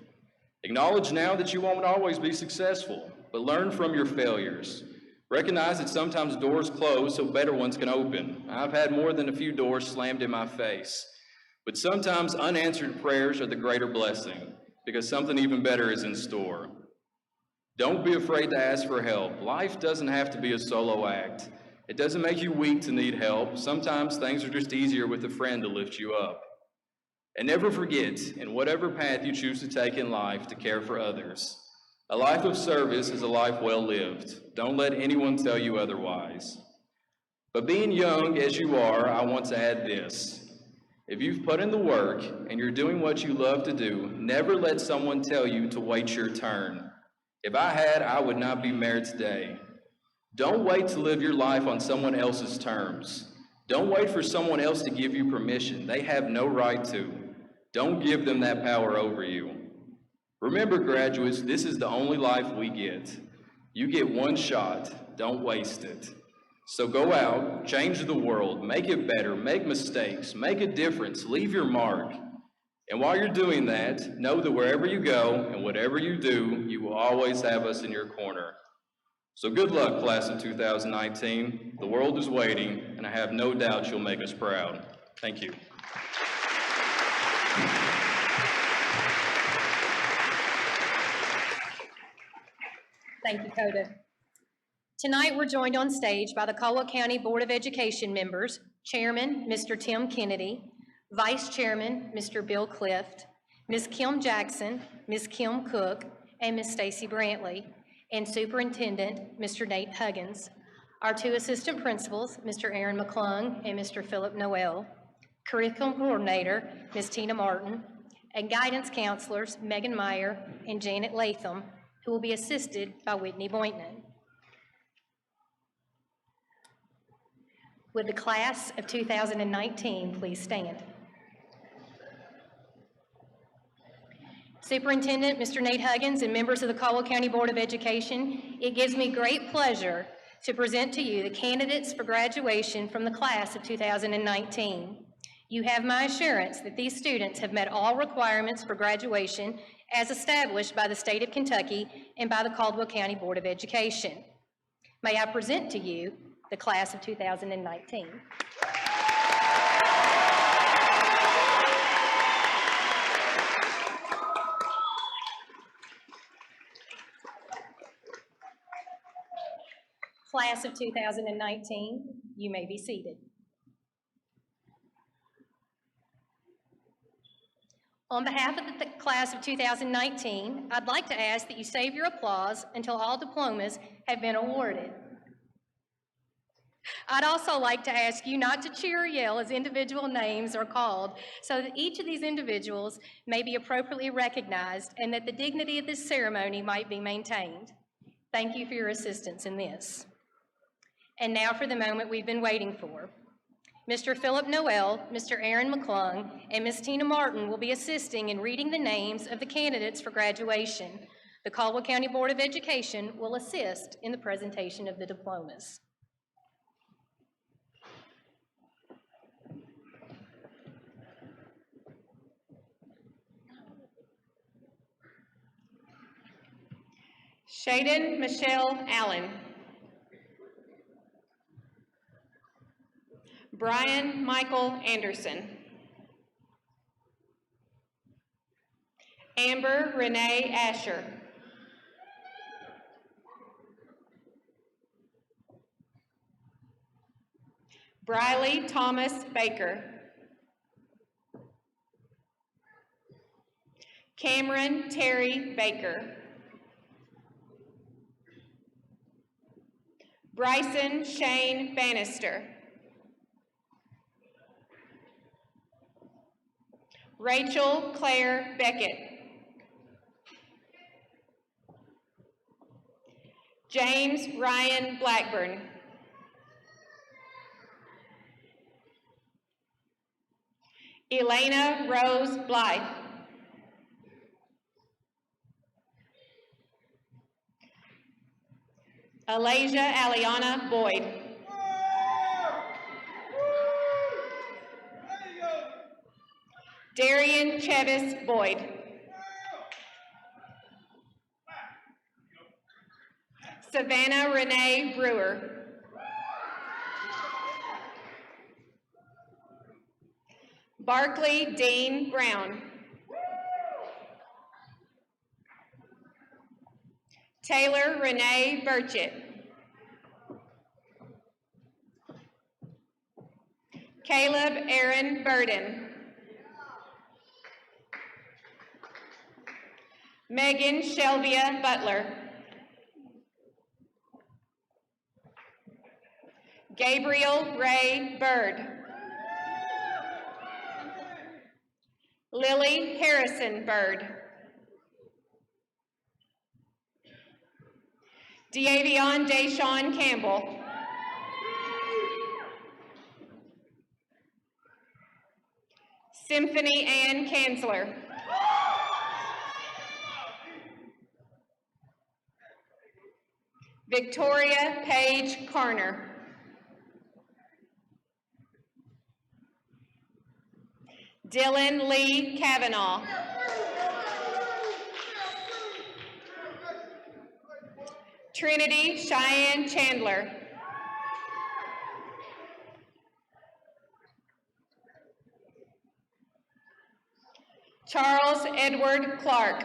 Acknowledge now that you won't always be successful, but learn from your failures. Recognize that sometimes doors close so better ones can open. I've had more than a few doors slammed in my face. But sometimes unanswered prayers are the greater blessing, because something even better is in store. Don't be afraid to ask for help. Life doesn't have to be a solo act. It doesn't make you weak to need help. Sometimes things are just easier with a friend to lift you up. And never forget, in whatever path you choose to take in life, to care for others. A life of service is a life well lived. Don't let anyone tell you otherwise. But being young as you are, I want to add this. If you've put in the work and you're doing what you love to do, never let someone tell you to wait your turn. If I had, I would not be married today. Don't wait to live your life on someone else's terms. Don't wait for someone else to give you permission. They have no right to. Don't give them that power over you. Remember, graduates, this is the only life we get. You get one shot. Don't waste it. So go out, change the world, make it better, make mistakes, make a difference, leave your mark. And while you're doing that, know that wherever you go and whatever you do, you will always have us in your corner. So good luck, class of 2019. The world is waiting, and I have no doubt you'll make us proud. Thank you. Thank you, Coda. Tonight, we're joined on stage by the Caldwell County Board of Education members, Chairman, Mr. Tim Kennedy, Vice Chairman, Mr. Bill Clift, Ms. Kim Jackson, Ms. Kim Cook, and Ms. Stacy Brantley, and Superintendent, Mr. Nate Huggins. Our two assistant principals, Mr. Aaron McClung and Mr. Philip Noel, curriculum coordinator, Ms. Tina Martin, and guidance counselors, Megan Meyer and Janet Latham, who will be assisted by Whitney Boynton. Would the class of 2019 please stand? Superintendent, Mr. Nate Huggins, and members of the Caldwell County Board of Education, it gives me great pleasure to present to you the candidates for graduation from the class of 2019. You have my assurance that these students have met all requirements for graduation as established by the state of Kentucky and by the Caldwell County Board of Education. May I present to you the class of 2019. Class of 2019, you may be seated. On behalf of the class of 2019, I'd like to ask that you save your applause until all diplomas have been awarded. I'd also like to ask you not to cheer or yell as individual names are called so that each of these individuals may be appropriately recognized and that the dignity of this ceremony might be maintained. Thank you for your assistance in this. And now for the moment we've been waiting for. Mr. Philip Noel, Mr. Aaron McClung, and Ms. Tina Martin will be assisting in reading the names of the candidates for graduation. The Caldwell County Board of Education will assist in the presentation of the diplomas. Shaden Michelle Allen. Brian Michael Anderson. Amber Renee Asher. Briley Thomas Baker. Cameron Terry Baker. Bryson Shane Bannister. Rachel Claire Beckett. James Ryan Blackburn. Elena Rose Blythe. Alasia Aliana Boyd. Darian Chevis Boyd. Savannah Renee Brewer. Barkley Dean Brown. Taylor Renee Burchett. Caleb Aaron Burden. Megan Shelvia Butler. Gabriel Ray Bird. Lily Harrison Bird. Deavion Deshawn Campbell. Symphony Ann Kanzler. Victoria Paige Carner. Dylan Lee Kavanaugh. Trinity Cheyenne Chandler. Charles Edward Clark.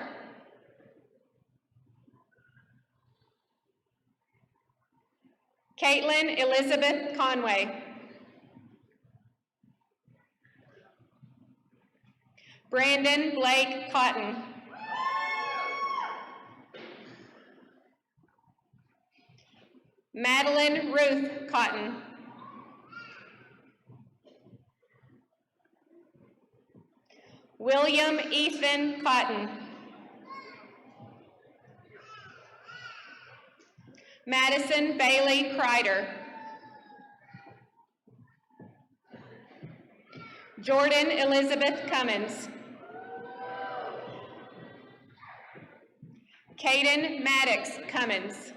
Caitlin Elizabeth Conway. Brandon Blake Cotton. Madeline Ruth Cotton. William Ethan Cotton. Madison Bailey Kreider. Jordan Elizabeth Cummins. Caden Maddox Cummins.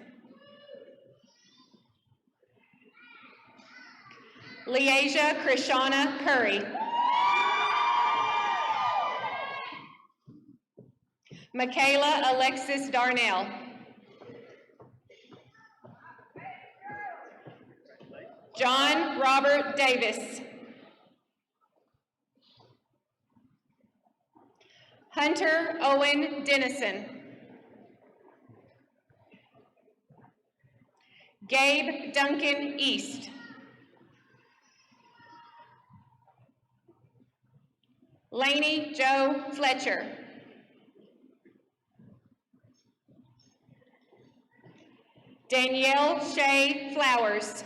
Leasia Krishana Curry. Michaela Alexis Darnell. John Robert Davis. Hunter Owen Dennison. Gabe Duncan East. Lainey Joe Fletcher. Danielle Shea Flowers.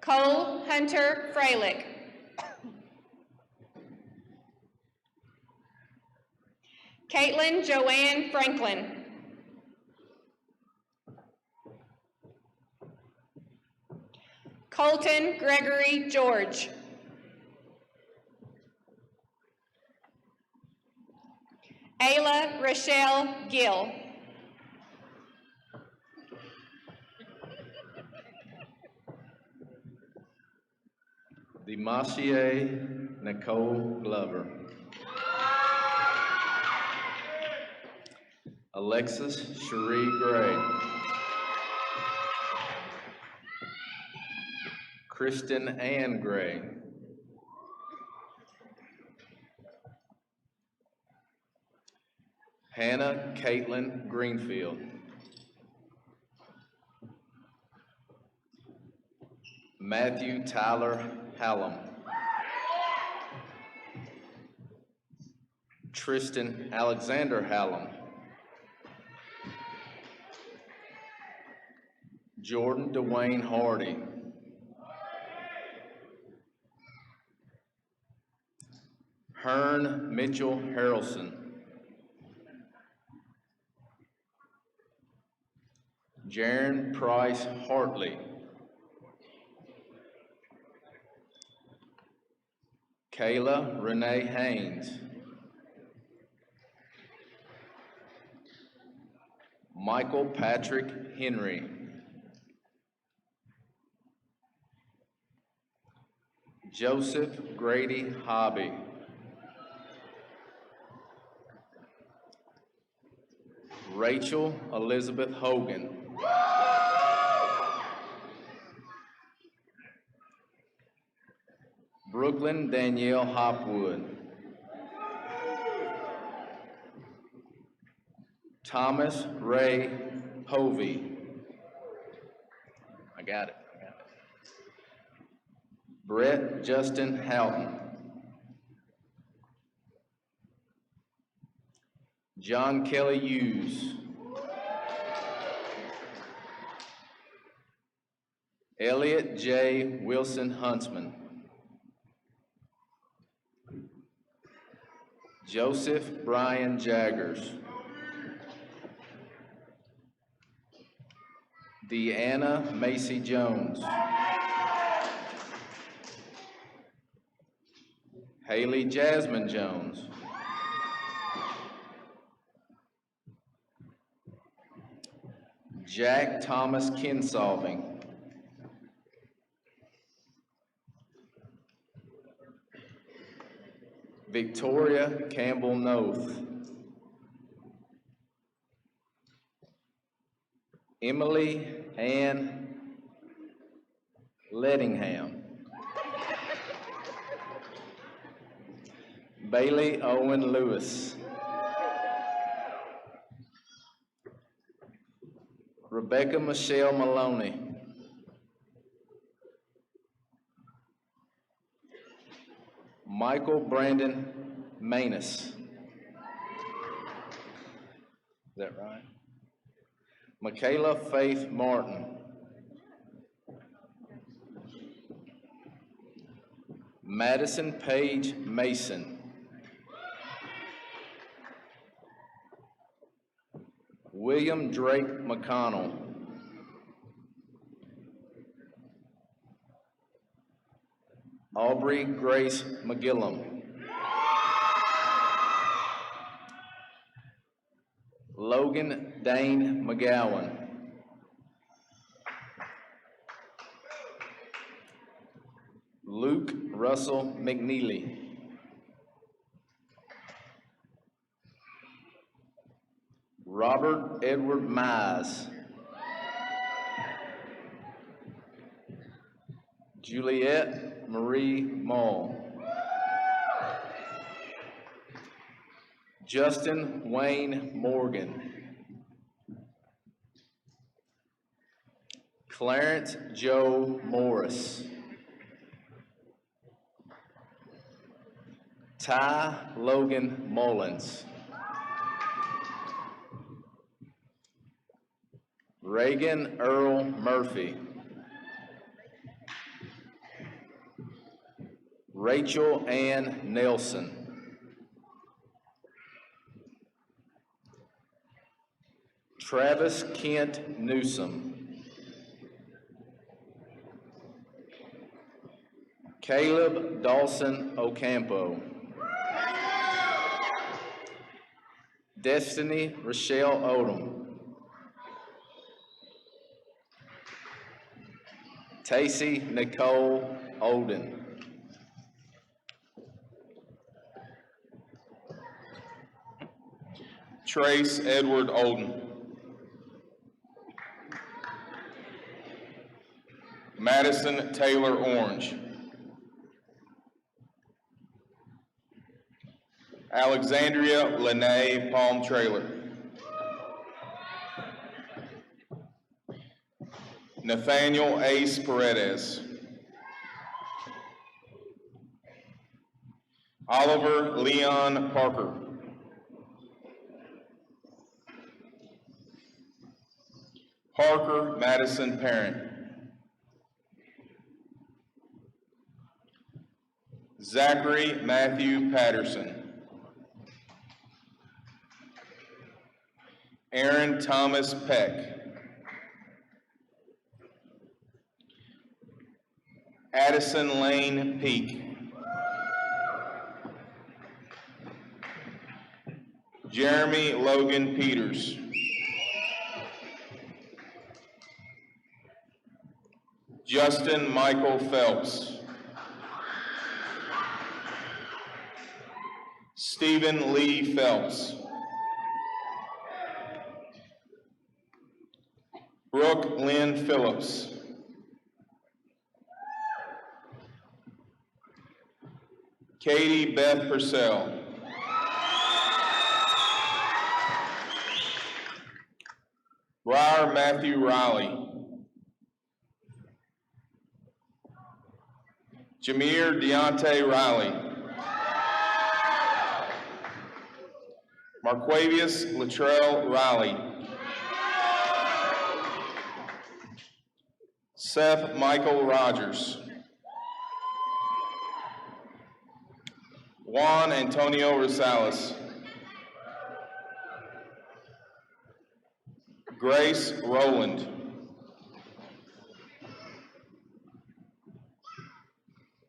Cole Hunter Freilich. Caitlin Joanne Franklin. Colton Gregory George. Ayla Rochelle Gill. Demacier Nicole Glover. Alexis Cherie Gray. Kristen Ann Gray. Hannah Caitlin Greenfield. Matthew Tyler Hallam. Tristan Alexander Hallam. Jordan Dwayne Hardy. Hearn Mitchell Harrelson. Jaren Price Hartley. Kayla Renee Haynes. Michael Patrick Henry. Joseph Grady Hobby. Rachel Elizabeth Hogan. Brooklyn Danielle Hopwood. Thomas Ray Hovey. I got it. Brett Justin Houghton. John Kelly Hughes. Elliot J. Wilson Huntsman. Joseph Brian Jaggers. Deanna Macy Jones. Haley Jasmine Jones. Jack Thomas Kinsolving. Victoria Campbell Noth. Emily Ann Lettingham. Bailey Owen Lewis. Rebecca Michelle Maloney. Michael Brandon Manus. Is that right? Michaela Faith Martin. Madison Page Mason. William Drake McConnell. Aubrey Grace McGillum. Logan Dane McGowan. Luke Russell McNeely. Robert Edward Mize. Juliette Marie Mull. Justin Wayne Morgan. Clarence Joe Morris. Ty Logan Mullins. Reagan Earl Murphy. Rachel Ann Nelson. Travis Kent Newsom. Caleb Dawson Ocampo. Destiny Rochelle Odom. Tacey Nicole Olden. Trace Edward Olden. Madison Taylor Orange. Alexandria Lene Palm Trailer. Nathaniel Ace Paredes. Oliver Leon Parker. Parker Madison Parent. Zachary Matthew Patterson. Aaron Thomas Peck. Addison Lane Peak. Jeremy Logan Peters. Justin Michael Phelps. Stephen Lee Phelps. Brooke Lynn Phillips. Katie Beth Purcell. Briar Matthew Riley. Jameer Deontay Riley. Marquavius Latrell Riley. Seth Michael Rogers. Juan Antonio Rosales. Grace Rowland.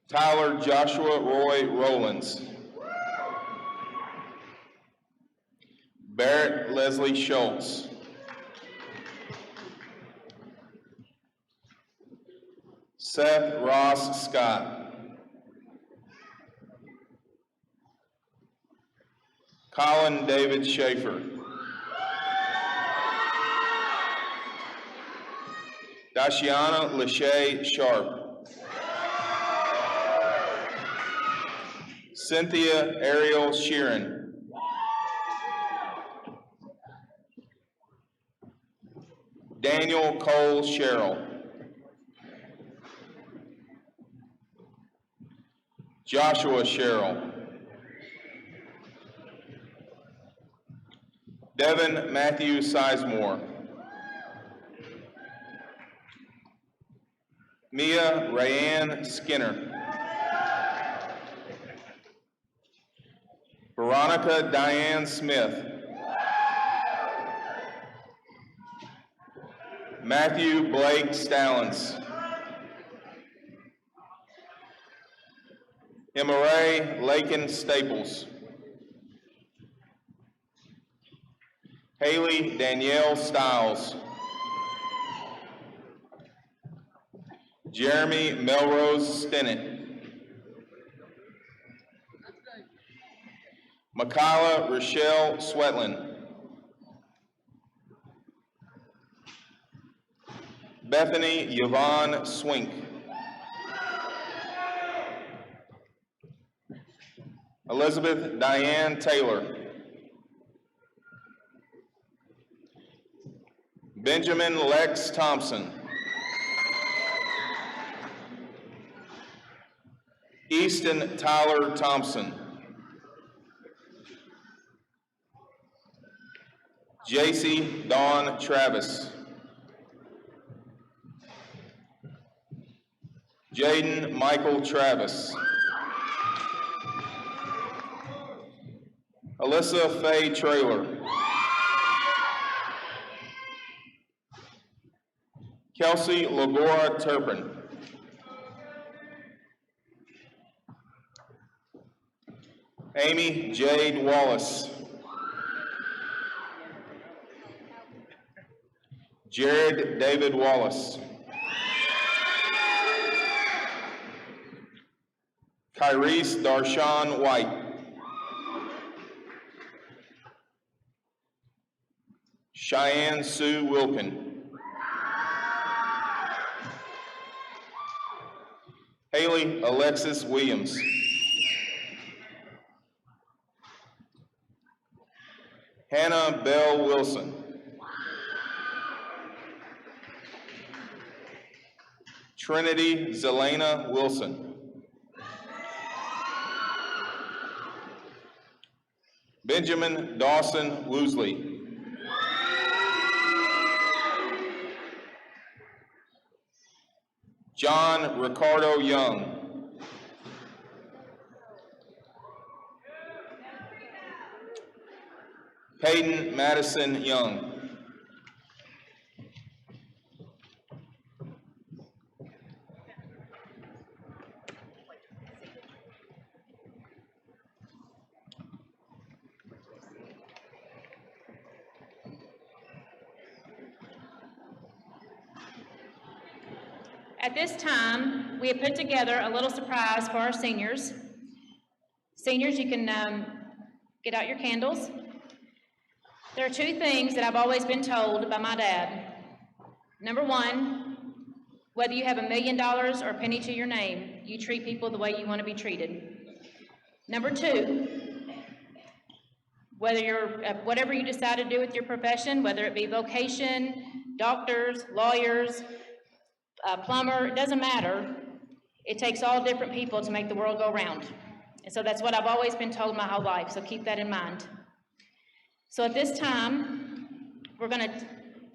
Tyler Joshua Roy Rowlands. Barrett Leslie Schultz. Seth Ross Scott. Colin David Schaefer. Dashiana Lachey Sharp. Cynthia Ariel Sheeran. Daniel Cole Sherrill. Joshua Sherrill. Devin Matthew Sizemore. Mia Rayanne Skinner. Veronica Diane Smith. Matthew Blake Stallings. Emaray Lakin Staples. Haley Danielle Stiles. Jeremy Melrose Stennett. Makayla Rochelle Swetlin. Bethany Yvonne Swink. Elizabeth Diane Taylor. Benjamin Lex Thompson. Easton Tyler Thompson. JC Dawn Travis. Jaden Michael Travis. Alyssa Faye Traylor. Kelsey Labora Turpin. Amy Jade Wallace. Jared David Wallace. Kyrese Darshawn White. Cheyenne Sue Wilkin. Haley Alexis Williams. Hannah Bell Wilson. Trinity Zelena Wilson. Benjamin Dawson Woosley. John Ricardo Young. Peyton Madison Young. At this time, we have put together a little surprise for our seniors. Seniors, you can get out your candles. There are two things that I've always been told by my dad. Number one, whether you have $1 million or a penny to your name, you treat people the way you want to be treated. Number two, whatever you decide to do with your profession, whether it be vocation, doctors, lawyers, plumber, it doesn't matter. It takes all different people to make the world go round. And so that's what I've always been told my whole life, so keep that in mind. So at this time, we're going to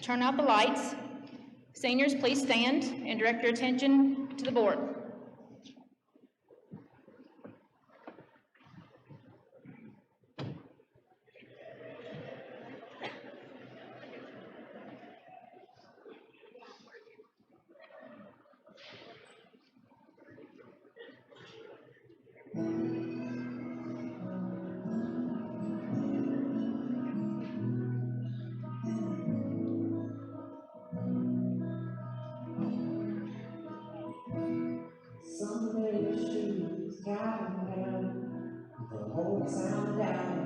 turn out the lights. Seniors, please stand and direct your attention to the board. Someday the shoes counting down, the whole town down.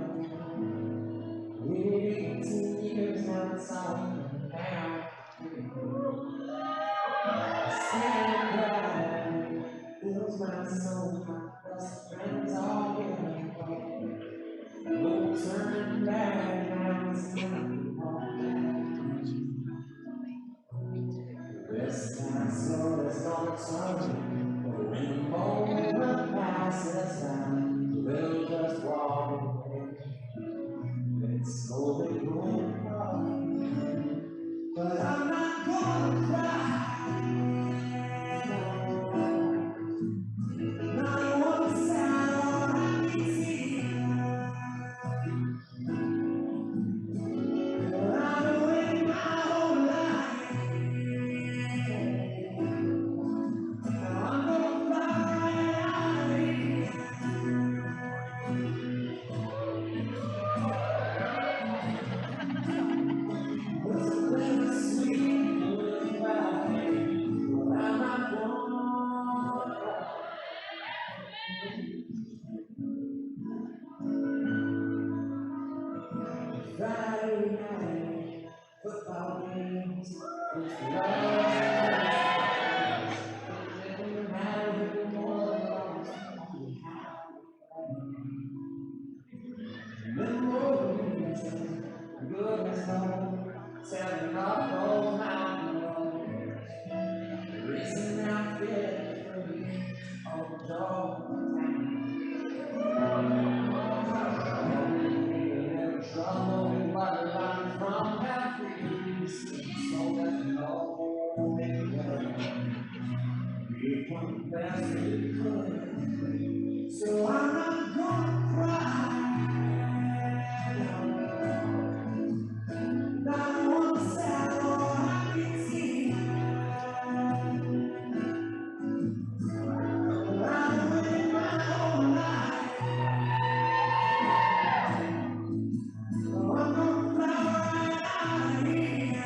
18 years now it's all down. Stand by, fills my soul, my best friends all gone. No turning back, now it's time to walk back. This time slow, there's no turning. When the moment passes by, we'll just walk away. It's slowly going by, but I'm not gonna cry. Not one sad or happy tear. But I've been waiting my whole life. Now I'm gonna fly out of here. Was a very sweet goodbye, but I'm not gonna cry. Friday night, football games, it's the last. It didn't matter who won or lost, only how. Memories of good as gold, selling off those mountain roads. The reason I feel free on the door of trouble and water running from that free, so that no we come best we could. So I'm not gonna cry. Not one sad or happy tear. But I'm living my whole life. So I'm gonna fly right out of here.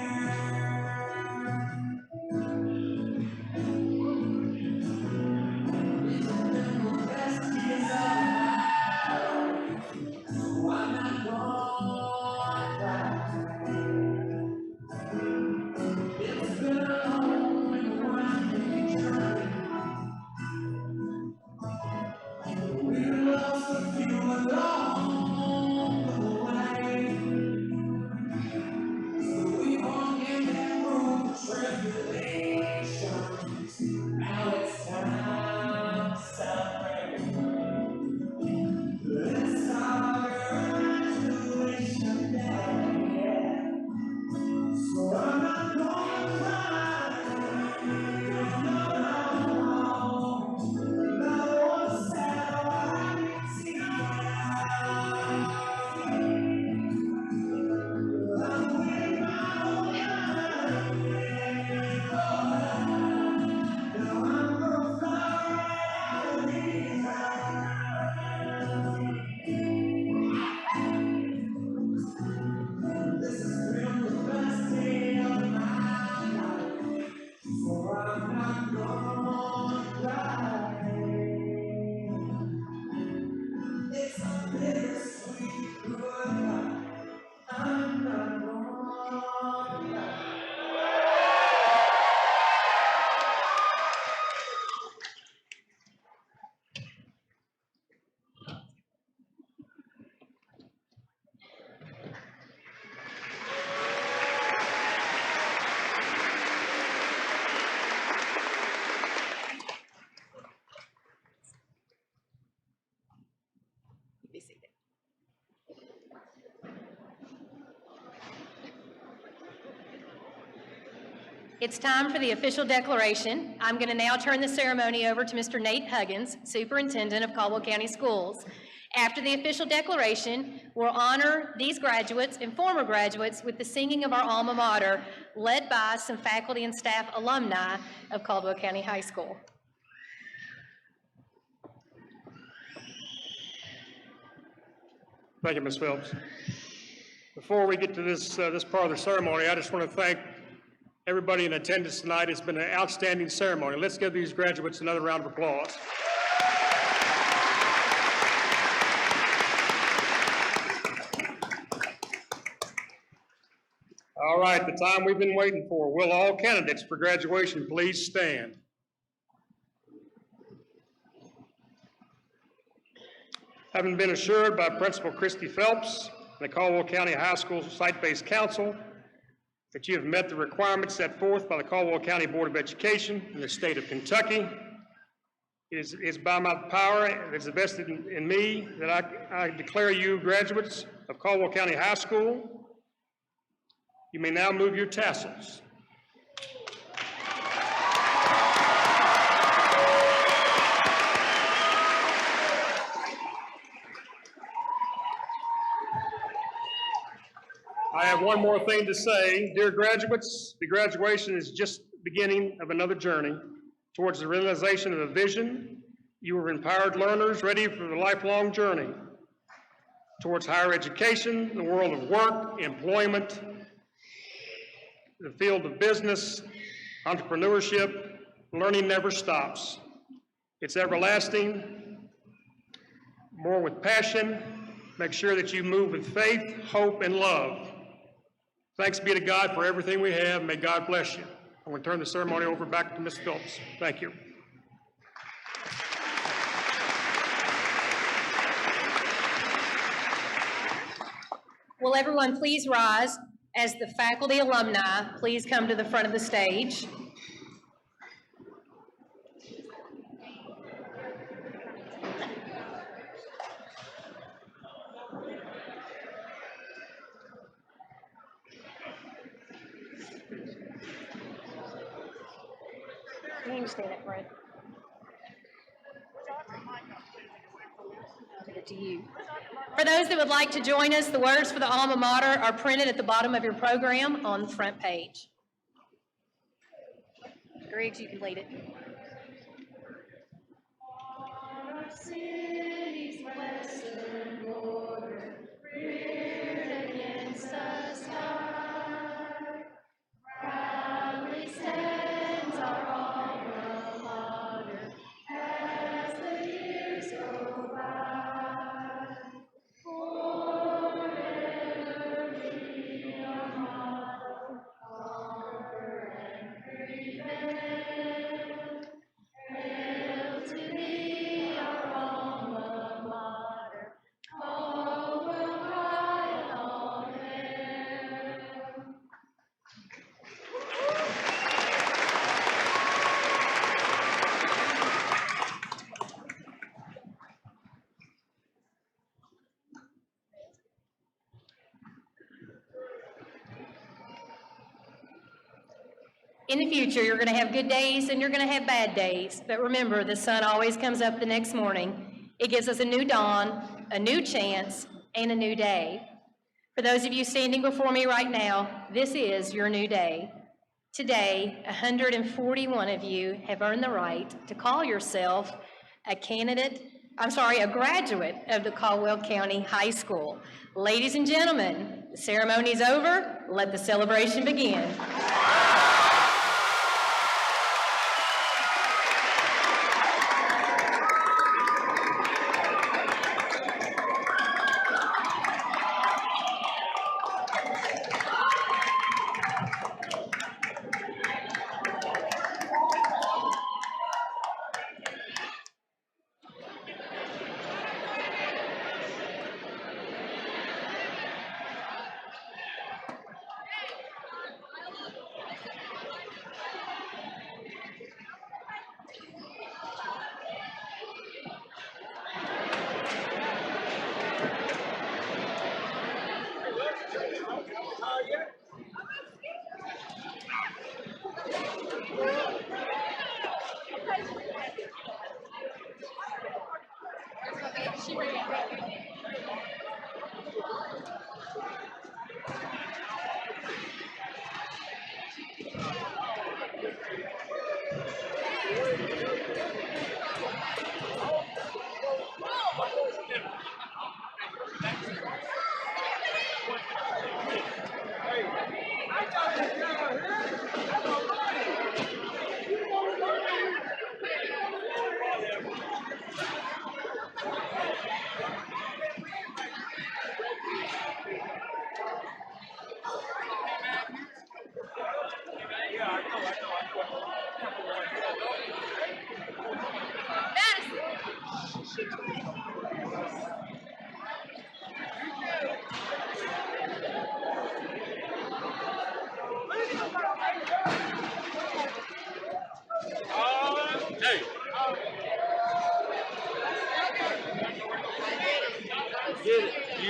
It's time for the official declaration. I'm going to now turn the ceremony over to Mr. Nate Huggins, Superintendent of Caldwell County Schools. After the official declaration, we'll honor these graduates and former graduates with the singing of our alma mater, led by some faculty and staff alumni of Caldwell County High School. Thank you, Ms. Phelps. Before we get to this part of the ceremony, I just want to thank everybody in attendance tonight. It's been an outstanding ceremony. Let's give these graduates another round of applause. All right, the time we've been waiting for. Will all candidates for graduation please stand? Having been assured by Principal Christy Phelps and the Caldwell County High School Site-Based Council that you have met the requirements set forth by the Caldwell County Board of Education in the state of Kentucky, it is by my power and it's vested in me that I declare you graduates of Caldwell County High School. You may now move your tassels. I have one more thing to say. Dear graduates, the graduation is just the beginning of another journey towards the realization of a vision. You are empowered learners ready for the lifelong journey towards higher education, the world of work, employment, the field of business, entrepreneurship. Learning never stops. It's everlasting, more with passion. Make sure that you move with faith, hope, and love. Thanks be to God for everything we have. May God bless you. I'm going to turn the ceremony over back to Ms. Phelps. Thank you. Will everyone please rise as the faculty alumni please come to the front of the stage. You can stand up, Fred. I'll give it to you. For those that would like to join us, the words for the alma mater are printed at the bottom of your program on the front page. Griggs, you can lead it. Our city's western border, reared against the sky, proudly stands our alma mater as the years go by. Forever be our motto, conquer and prevail. Hail to thee, our alma mater, Caldwell high and all hail. In the future, you're going to have good days and you're going to have bad days. But remember, the sun always comes up the next morning. It gives us a new dawn, a new chance, and a new day. For those of you standing before me right now, this is your new day. Today, 141 of you have earned the right to call yourself a graduate of the Caldwell County High School. Ladies and gentlemen, the ceremony's over. Let the celebration begin.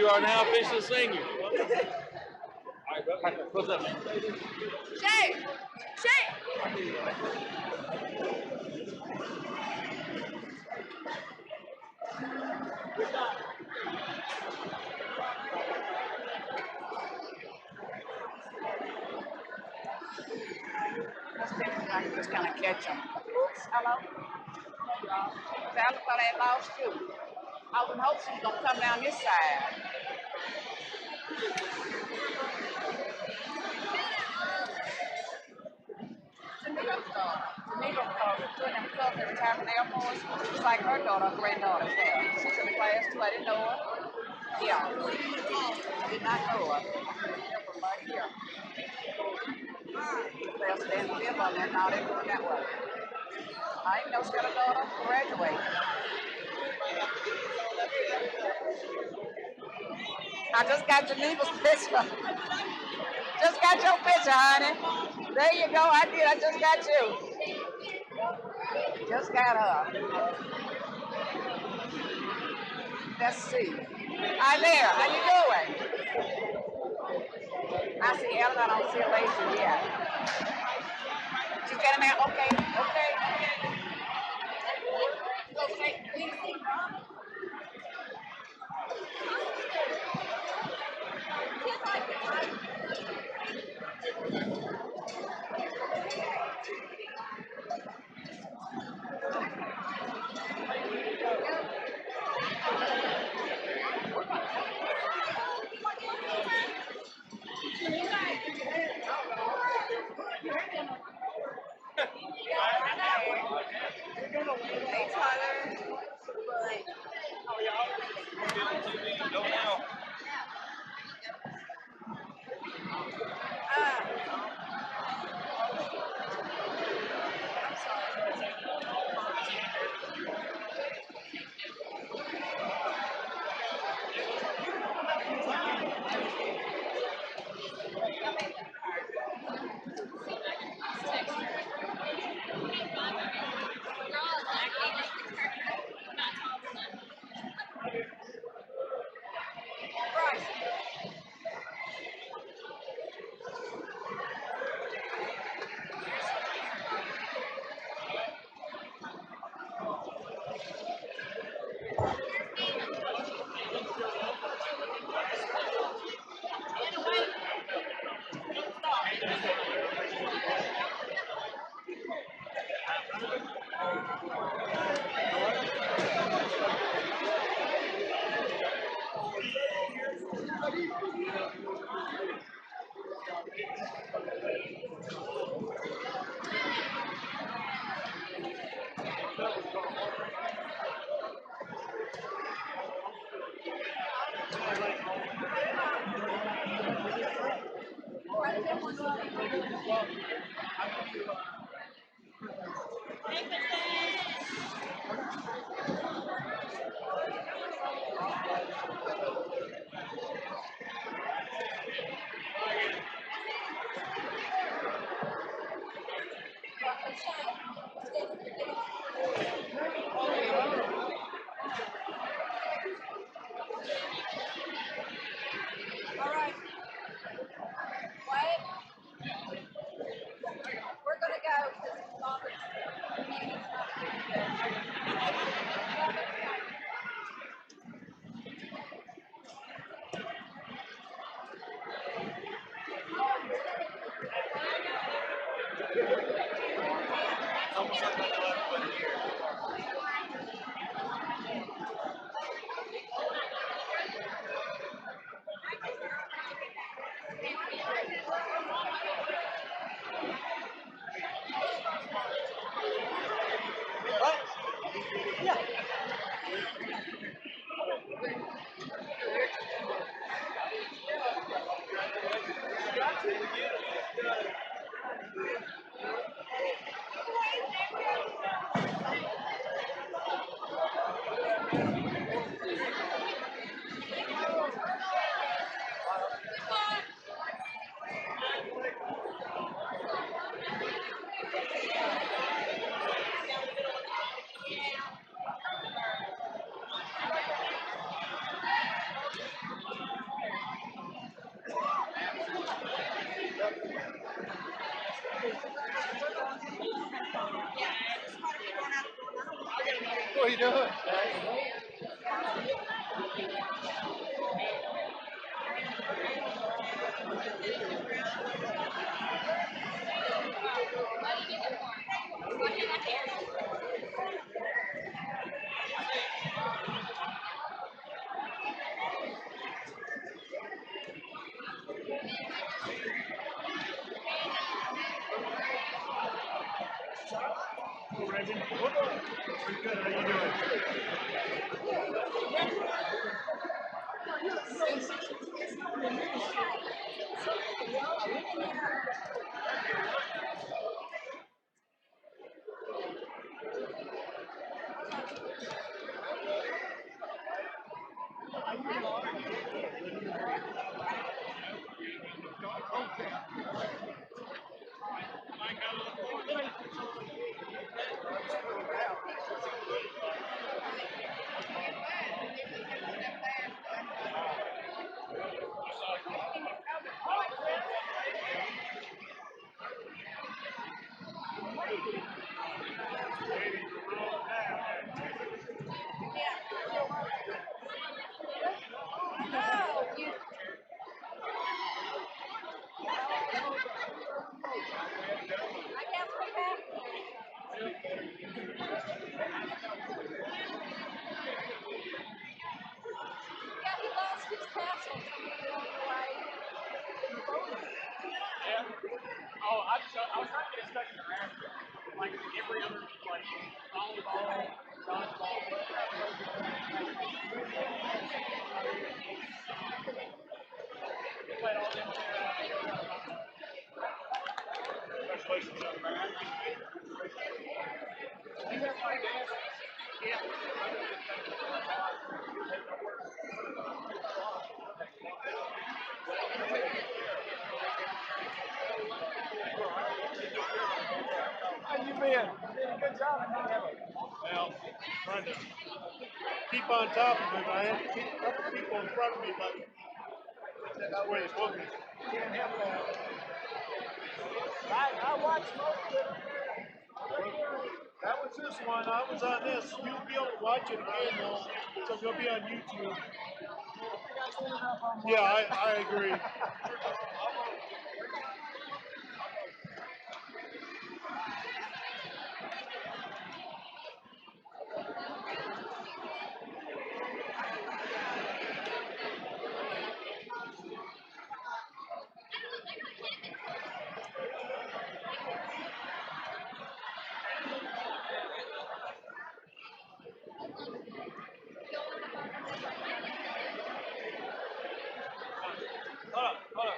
You are now officially seniors. All right, what's up, man? Shay! Shay! I can just kind of catch them. Oops, hello. I thought I had lost you. I was hoping she was going to come down this side. Tamika doing them clubs every time in the Air Force. It's like her daughter, granddaughter's there. She's in the class too. I didn't know her. Yeah. I did not know her. They're from right here. They'll stand the bib on there. Now they're going that way. I didn't know she had a daughter graduate. I just got Geneva's picture. Just got your picture, honey. There you go. I did. I just got you. Just got her. Let's see. Hi there. How you doing? I see Ellen. I don't see Lacey yet. She's getting there. Okay. Okay. Okay. Hey, Tyler. Go now. All right. Quiet. We're going to go. What are you doing? Pretty good. How you doing? I was trying to get it stuck in your ass. Like every other, like, volleyball, dodgeball. Played all them. Congratulations, young man. You have my dance? Yeah. How you been? You did a good job. Well, trying to keep on top of it. I have to keep a couple people in front of me, but that's the way it's looking. Can't help that. I watched most of it. That was this one. I was on this. You'll be able to watch it again, though, so it'll be on YouTube. Yeah, I agree. Hold up.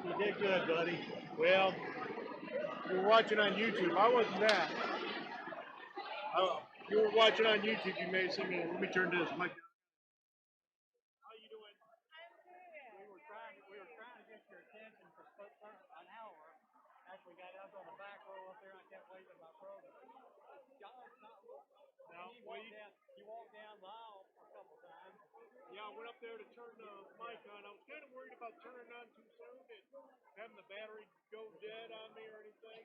You did good, buddy. Well, you were watching on YouTube. I wasn't that. You were watching on YouTube. You may have seen me. Let me turn this mic. How you doing? We were trying to get your attention for an hour. After we got up on the back row up there, I kept waving my brother. John's not looking. Now, You walked down the aisle a couple times. yeah, I went up there to turn the mic on. I was kind of worried about turning it on too soon and having the battery go dead on me or anything.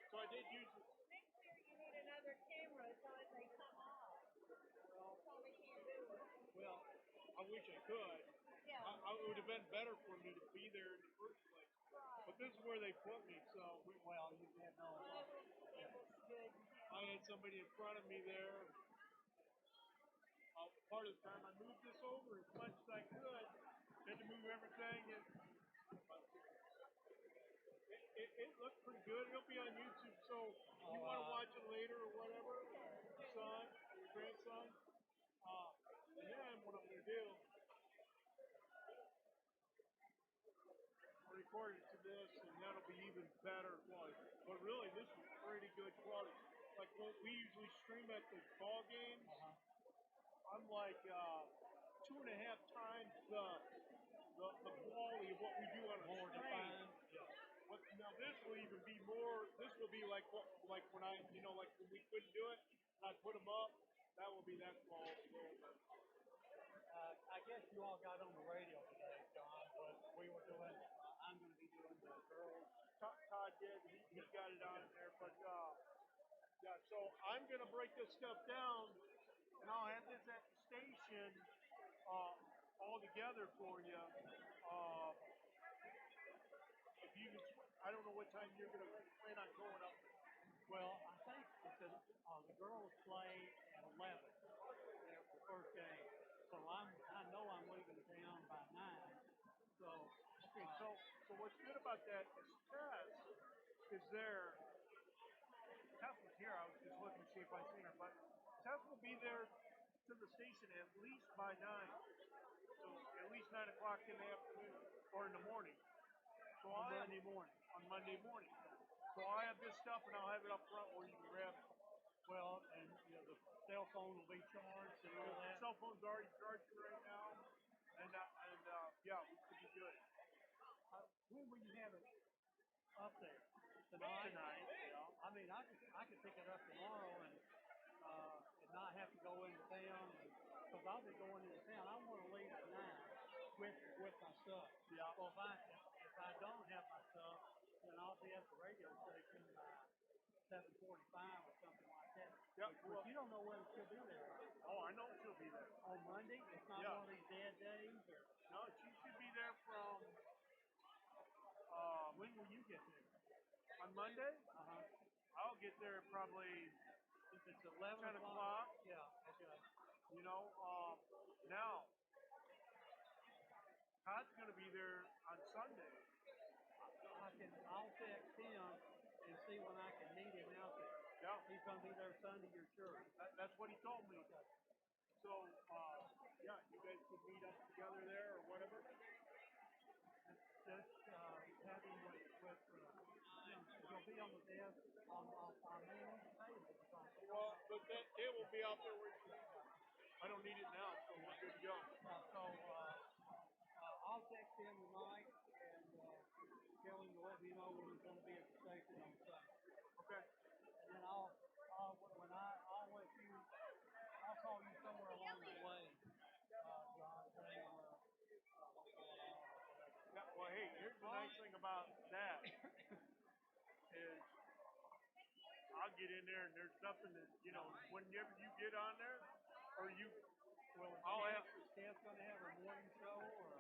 So I did use it. Make sure you need another camera so that they come off. So we can't do it. Well, I wish I could. Yeah. It would have been better for me to be there in the first place. But this is where they put me, so You didn't know. It was good. I had somebody in front of me there. Part of the time I moved this over as much as I could. Had to move everything. And it looked pretty good. It'll be on YouTube, so you want to watch it later or whatever, son, or your grandson. And then what I'm going to do record it to this, and that'll be even better quality. But really, this is pretty good quality. Like what we usually stream at the ball games, I'm like 2.5 times the quality of what we do on a stream. But now this will even be more. This will be like when I, like when we couldn't do it, and I put them up. That will be that quality there. I guess you all got on the radio today, John, but we were doing, I'm going to be doing the girls. Todd did. He got it on there, but yeah. So I'm going to break this stuff down, and I'll have this at the station all together for you. If you, I don't know what time you're going to plan on going up. Well, I think it's the girls play at 11, the first game. So I know I'm leaving town by 9. So, okay, so what's good about that is Tess is there. Tess was here. I was just looking to see if I seen her, but Tess will be there to the station at least by 9. So at least 9 o'clock in the afternoon or in the morning. So on Monday morning. On Monday morning. So I'll have this stuff and I'll have it up front where you can grab it. Well, and the cell phone will be charged and all that. Cell phone's already charged right now, and yeah, we should be good. When will you have it up there? Tonight. Yeah. I mean, I could pick it up tomorrow and not have to go into town because I'll be going into town. I want to leave at 9 with my stuff. Yeah. So if I don't have my stuff, then I'll be at the radio station by 7:45 or something like that. Yep. But you don't know when she'll be there. Oh, I know she'll be there. On Monday? It's not one of these dead days? Or? No, she should be there from, when will you get there? On Monday? I'll get there probably, if it's 11 10 o'clock. Yeah, okay. Now, Todd's going to be there on Sunday. I'll text him and see when I can meet him out there. Yeah. He's going to be there Sunday, you're sure? That's what he told me. Okay. So, yeah, you guys could meet up together there or whatever. Just have him he'll be on the desk on our main table. Well, but it will be out there where I don't need it now, so we're good to go. I'll text him tonight and tell him to let me know when he's going to be at the station on Sunday. Okay. And then I'll let you. I'll call you somewhere along the way, John. Yeah, well, hey, here's the nice thing about that is I'll get in there and there's nothing that whenever you get on there, or I'll have. Is Tess going to have her morning show or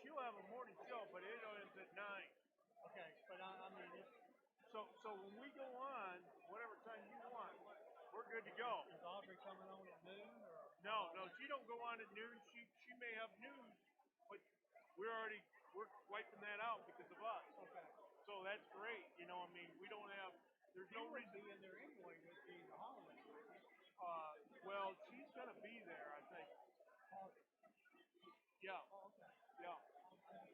she'll have a morning show, but it ends at 9. Okay, but I mean, so when we go on, whatever time you want, we're good to go. Is Audrey coming on at noon or? No, she don't go on at noon. She may have news, but we're wiping that out because of us. Okay. So that's great. I mean, we don't have. There's no reason to be in there anyway with the holiday. Well, she's gonna be there, I think. Yeah. Oh, okay. Yeah.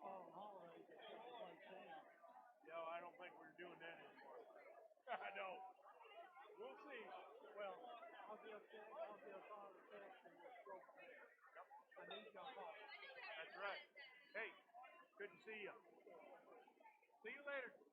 Holidays, it's just like that. Yeah, I don't think we're doing that anymore. I know. We'll see. Well, I'll be a father text and just go from there. Yep. I need your call. That's right. Hey, good to see you. See you later.